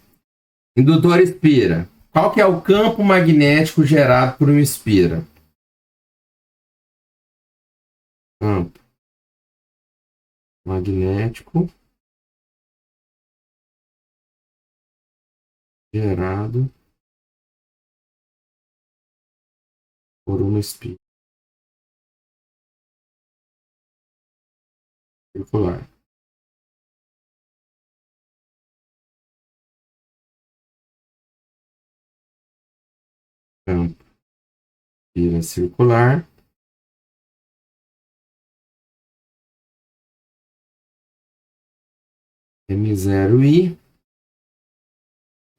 Indutor espira. Qual que é o campo magnético gerado por um espira? Campo magnético gerado por uma espira circular. Campo espira circular M0I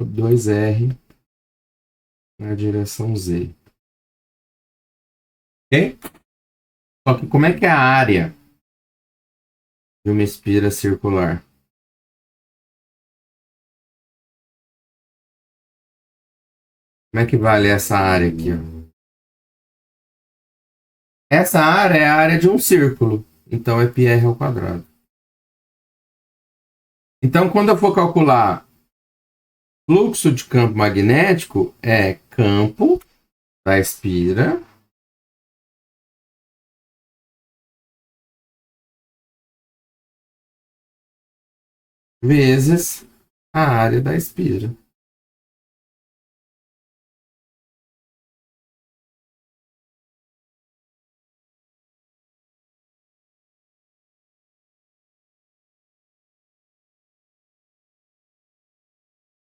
2R na direção Z. Ok? Só que como é que é a área de uma espira circular? Como é que vale essa área aqui? Ó? Essa área é a área de um círculo. Então é πr ao quadrado. Então, quando eu for calcular fluxo de campo magnético, é campo da espira vezes a área da espira.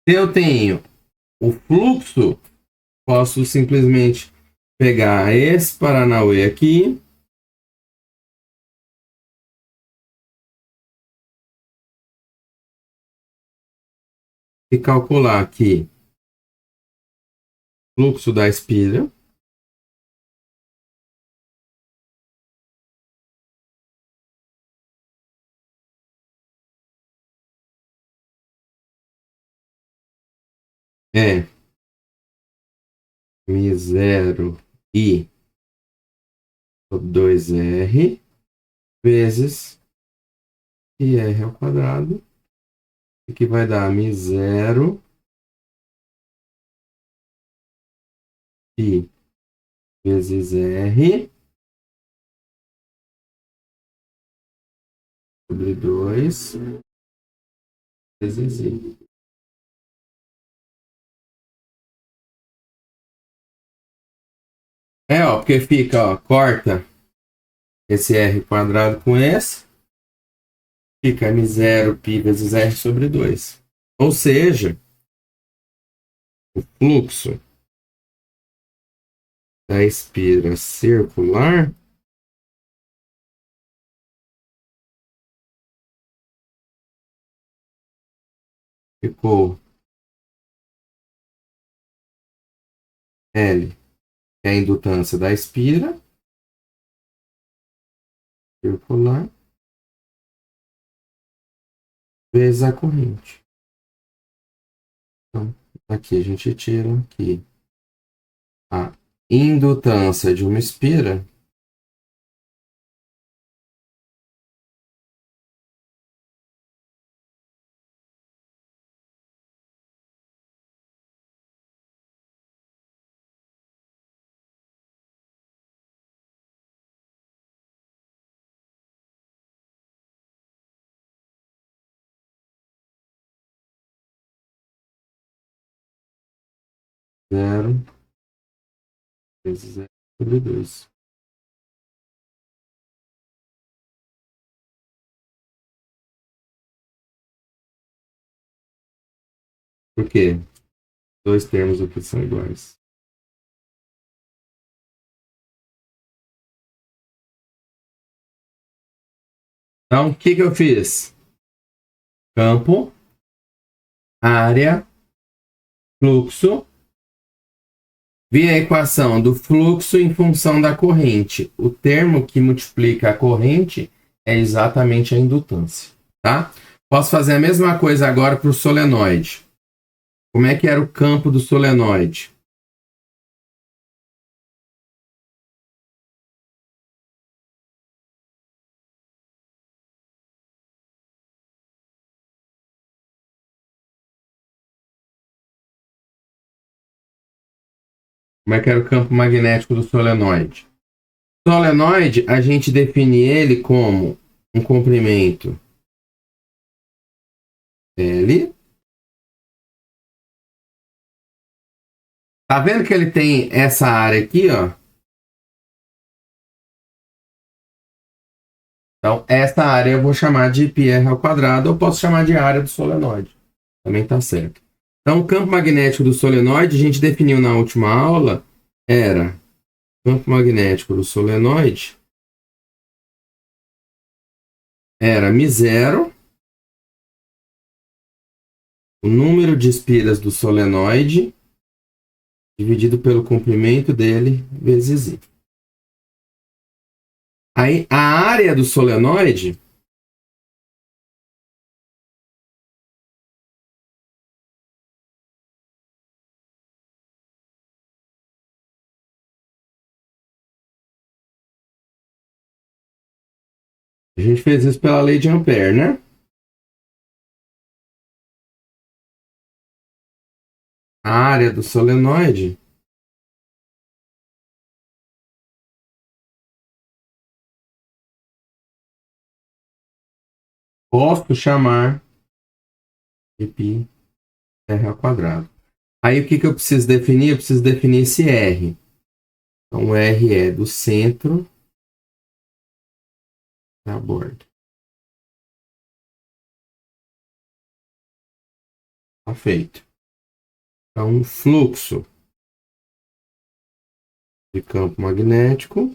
Se eu tenho o fluxo, posso simplesmente pegar esse Paranauê aqui e calcular aqui o fluxo da espira é μ0 i 2r vezes πr ao quadrado, que vai dar μ0 i vezes r sobre 2 vezes I. Ó, porque fica, ó, corta esse R quadrado com esse, fica M0 π vezes R sobre 2. Ou seja, o fluxo da espira circular ficou L, que é a indutância da espira circular, vezes a corrente. Então, aqui a gente tira aqui a indutância de uma espira zero vezes R sobre 2. Por quê? Dois termos aqui são iguais. Então, o que eu fiz? Campo, área, fluxo. Vi a equação do fluxo em função da corrente. O termo que multiplica a corrente é exatamente a indutância, tá? Posso fazer a mesma coisa agora para o solenoide. Como é que era o campo do solenoide? Como é que era o campo magnético do solenoide? O solenoide, a gente define ele como um comprimento L. Tá vendo que ele tem essa área aqui, ó? Então, essa área eu vou chamar de πr ao quadrado, ou posso chamar de área do solenoide. Também tá certo. Então, o campo magnético do solenoide, a gente definiu na última aula, era campo magnético do solenoide era μ0, o número de espiras do solenoide, dividido pelo comprimento dele, vezes I. Aí, a área do solenoide a gente fez isso pela lei de Ampère, né? A área do solenoide posso chamar de πr ao quadrado. Aí o que eu preciso definir? Eu preciso definir esse R. Então o R é do centro da borda. Tá feito. Então o fluxo de campo magnético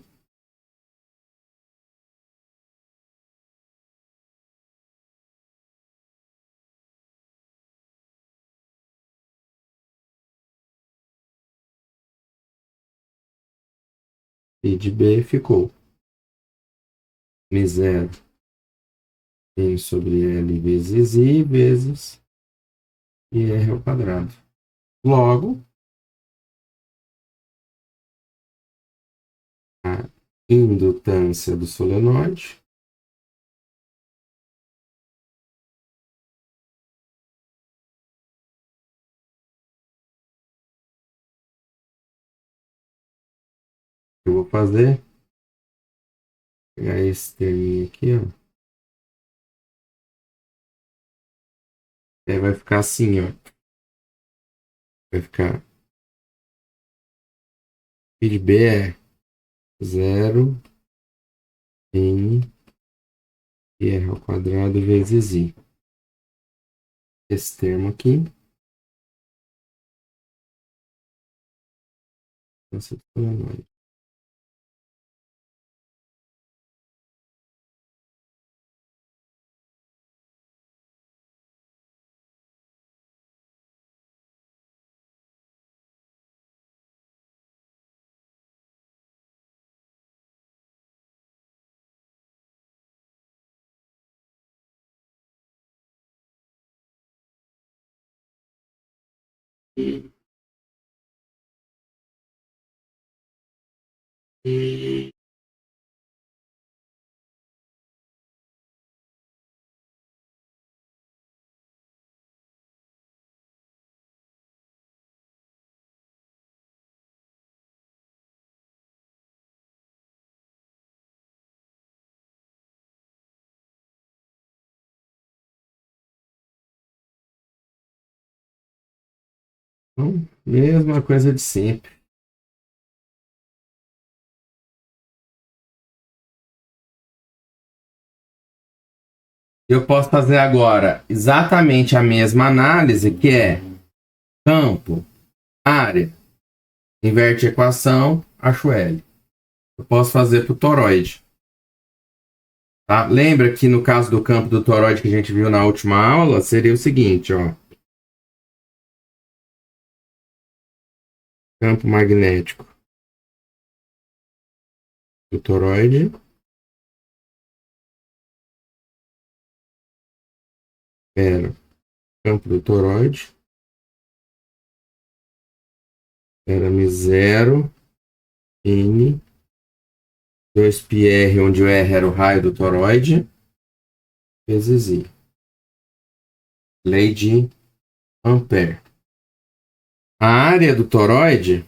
e de B ficou μ0 N sobre L vezes I vezes IR ao quadrado. Logo, a indutância do solenoide eu vou fazer, pegar esse terminho aqui, ó, Aí vai ficar assim, ó. Vai ficar π de B é 0 N r ao quadrado vezes I. Esse termo aqui. Essa solenoide. Então, mesma coisa de sempre. Eu posso fazer agora exatamente a mesma análise, que é campo, área, inverte a equação, acho L. Eu posso fazer para o toroide. Tá? Lembra que no caso do campo do toroide que a gente viu na última aula, seria o seguinte, ó. Campo magnético do toroide era campo do toroide era M0 N 2πr, onde o R era o raio do toroide, vezes I. Lei de Ampère. A área do toroide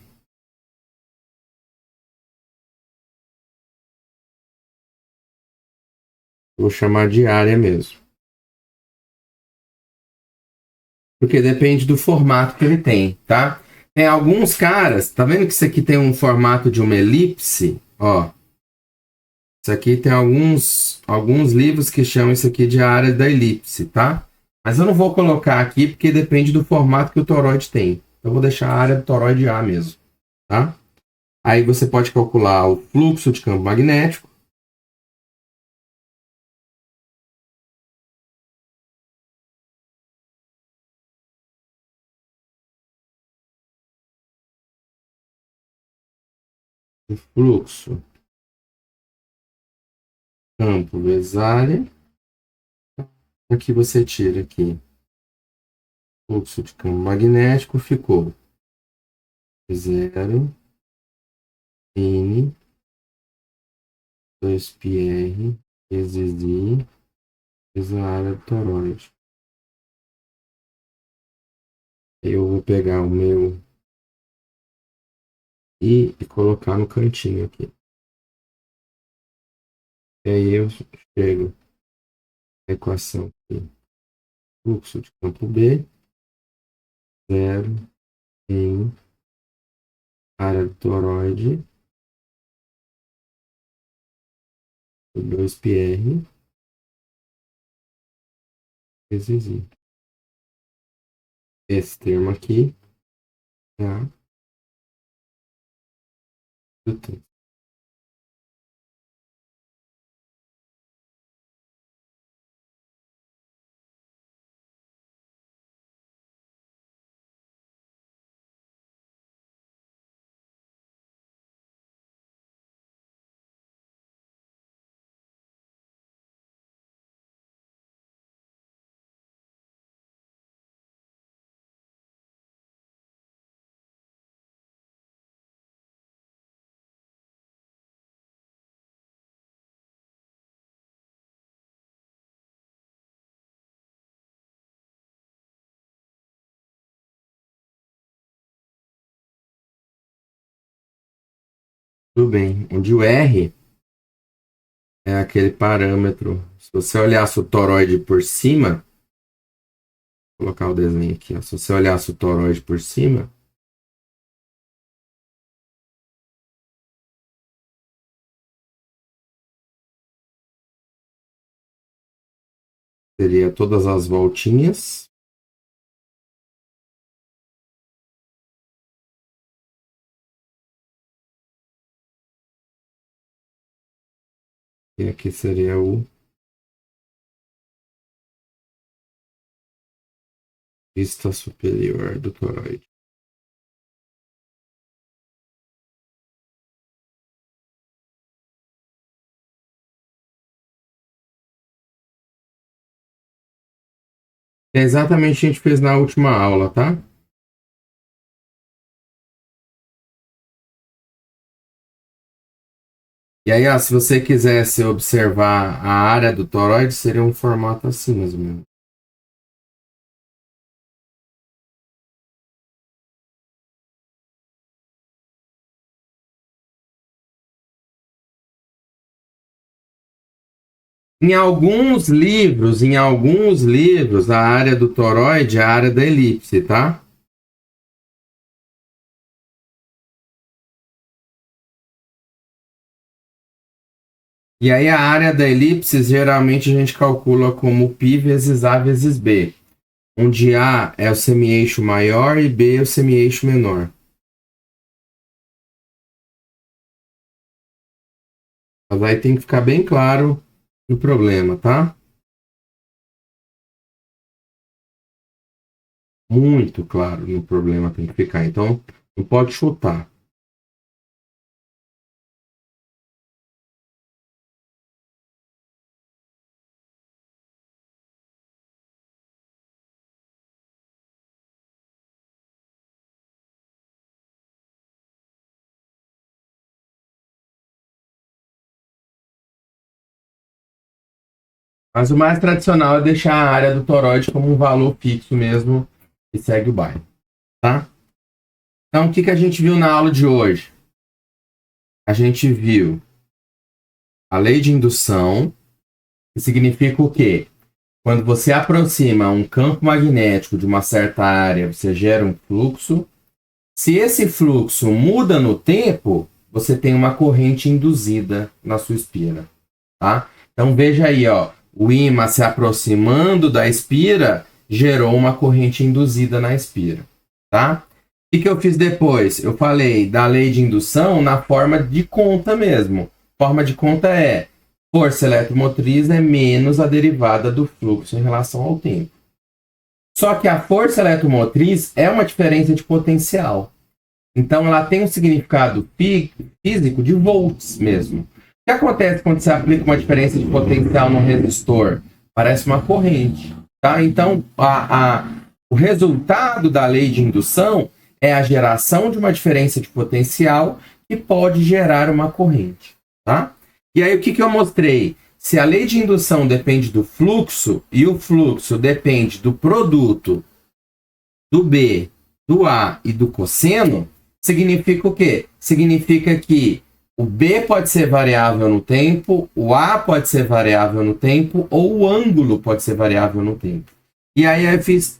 vou chamar de área mesmo. Porque depende do formato que ele tem, tá? Tem alguns caras, tá vendo que isso aqui tem um formato de uma elipse? Ó. Isso aqui tem alguns livros que chamam isso aqui de área da elipse, tá? Mas eu não vou colocar aqui porque depende do formato que o toroide tem. Eu vou deixar a área do toroide A mesmo, tá? Aí você pode calcular o fluxo de campo magnético. O fluxo campo vezes área. Aqui você tira aqui. Fluxo de campo magnético ficou 0 N 2πr vezes I vezes a área do toroide. Eu vou pegar o meu I e colocar no cantinho aqui. E aí eu chego a equação aqui. Fluxo de campo B, 0 em área do toroide, 2πr vezes I. Esse termo aqui é a do texto. Tudo bem. Onde o R é aquele parâmetro. Se você olhasse o toroide por cima, Vou colocar o desenho aqui. Ó. Se você olhasse o toroide por cima, seria todas as voltinhas. E aqui seria o vista superior do toroide. É exatamente o que a gente fez na última aula, tá? E aí, ó, se você quisesse observar a área do toroide, seria um formato assim, mais ou menos. Em alguns livros, a área do toroide é a área da elipse, tá? E aí a área da elipse, geralmente a gente calcula como π vezes A vezes B, onde A é o semi-eixo maior e B é o semi-eixo menor. Mas aí tem que ficar bem claro no problema, tá? Muito claro no problema tem que ficar. Então, não pode chutar. Mas o mais tradicional é deixar a área do toroide como um valor fixo mesmo e segue o baile, tá? Então, o que a gente viu na aula de hoje? A gente viu a lei de indução, que significa o quê? Quando você aproxima um campo magnético de uma certa área, você gera um fluxo. Se esse fluxo muda no tempo, você tem uma corrente induzida na sua espira, tá? Então veja aí, ó, o ímã se aproximando da espira gerou uma corrente induzida na espira, tá? O que eu fiz depois? Eu falei da lei de indução na forma de conta mesmo. Forma de conta é força eletromotriz é menos a derivada do fluxo em relação ao tempo. Só que a força eletromotriz é uma diferença de potencial. Então, ela tem um significado físico de volts mesmo. O que acontece quando você aplica uma diferença de potencial no resistor? Parece uma corrente. Tá? Então, o resultado da lei de indução é a geração de uma diferença de potencial que pode gerar uma corrente. Tá? E aí, o que eu mostrei? Se a lei de indução depende do fluxo e o fluxo depende do produto do B, do A e do cosseno, significa o quê? Significa que o B pode ser variável no tempo, o A pode ser variável no tempo ou o ângulo pode ser variável no tempo. E aí eu fiz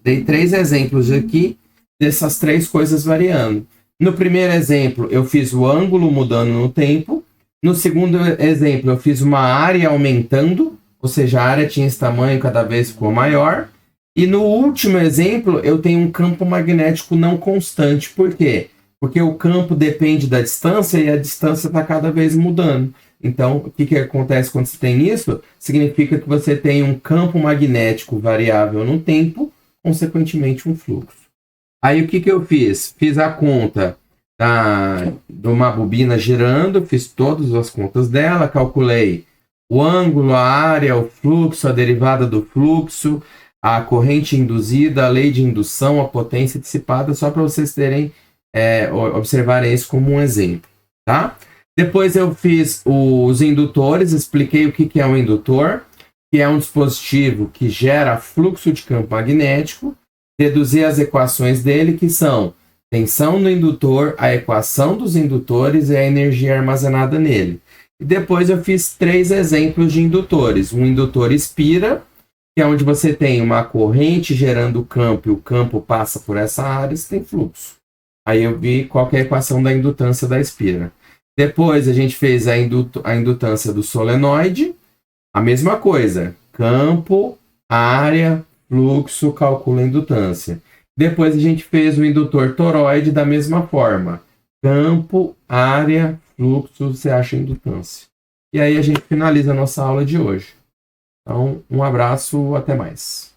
dei três exemplos aqui dessas três coisas variando. No primeiro exemplo, eu fiz o ângulo mudando no tempo. No segundo exemplo, eu fiz uma área aumentando, ou seja, a área tinha esse tamanho, cada vez ficou maior. E no último exemplo, eu tenho um campo magnético não constante. Por quê? Porque o campo depende da distância e a distância está cada vez mudando. Então, o que acontece quando você tem isso? Significa que você tem um campo magnético variável no tempo, consequentemente um fluxo. Aí o que eu fiz? Fiz a conta de uma bobina girando, fiz todas as contas dela, calculei o ângulo, a área, o fluxo, a derivada do fluxo, a corrente induzida, a lei de indução, a potência dissipada, só para vocês observarem isso como um exemplo, tá? Depois eu fiz os indutores, expliquei o que é um indutor, que é um dispositivo que gera fluxo de campo magnético, deduzi as equações dele, que são tensão do indutor, a equação dos indutores e a energia armazenada nele. E depois eu fiz três exemplos de indutores. Um indutor espira, que é onde você tem uma corrente gerando campo e o campo passa por essa área, você tem fluxo. Aí eu vi qual que é a equação da indutância da espira. Depois a gente fez a indutância do solenoide, a mesma coisa, campo, área, fluxo, calcula a indutância. Depois a gente fez o indutor toroide da mesma forma, campo, área, fluxo, você acha a indutância. E aí a gente finaliza a nossa aula de hoje. Então, um abraço, até mais.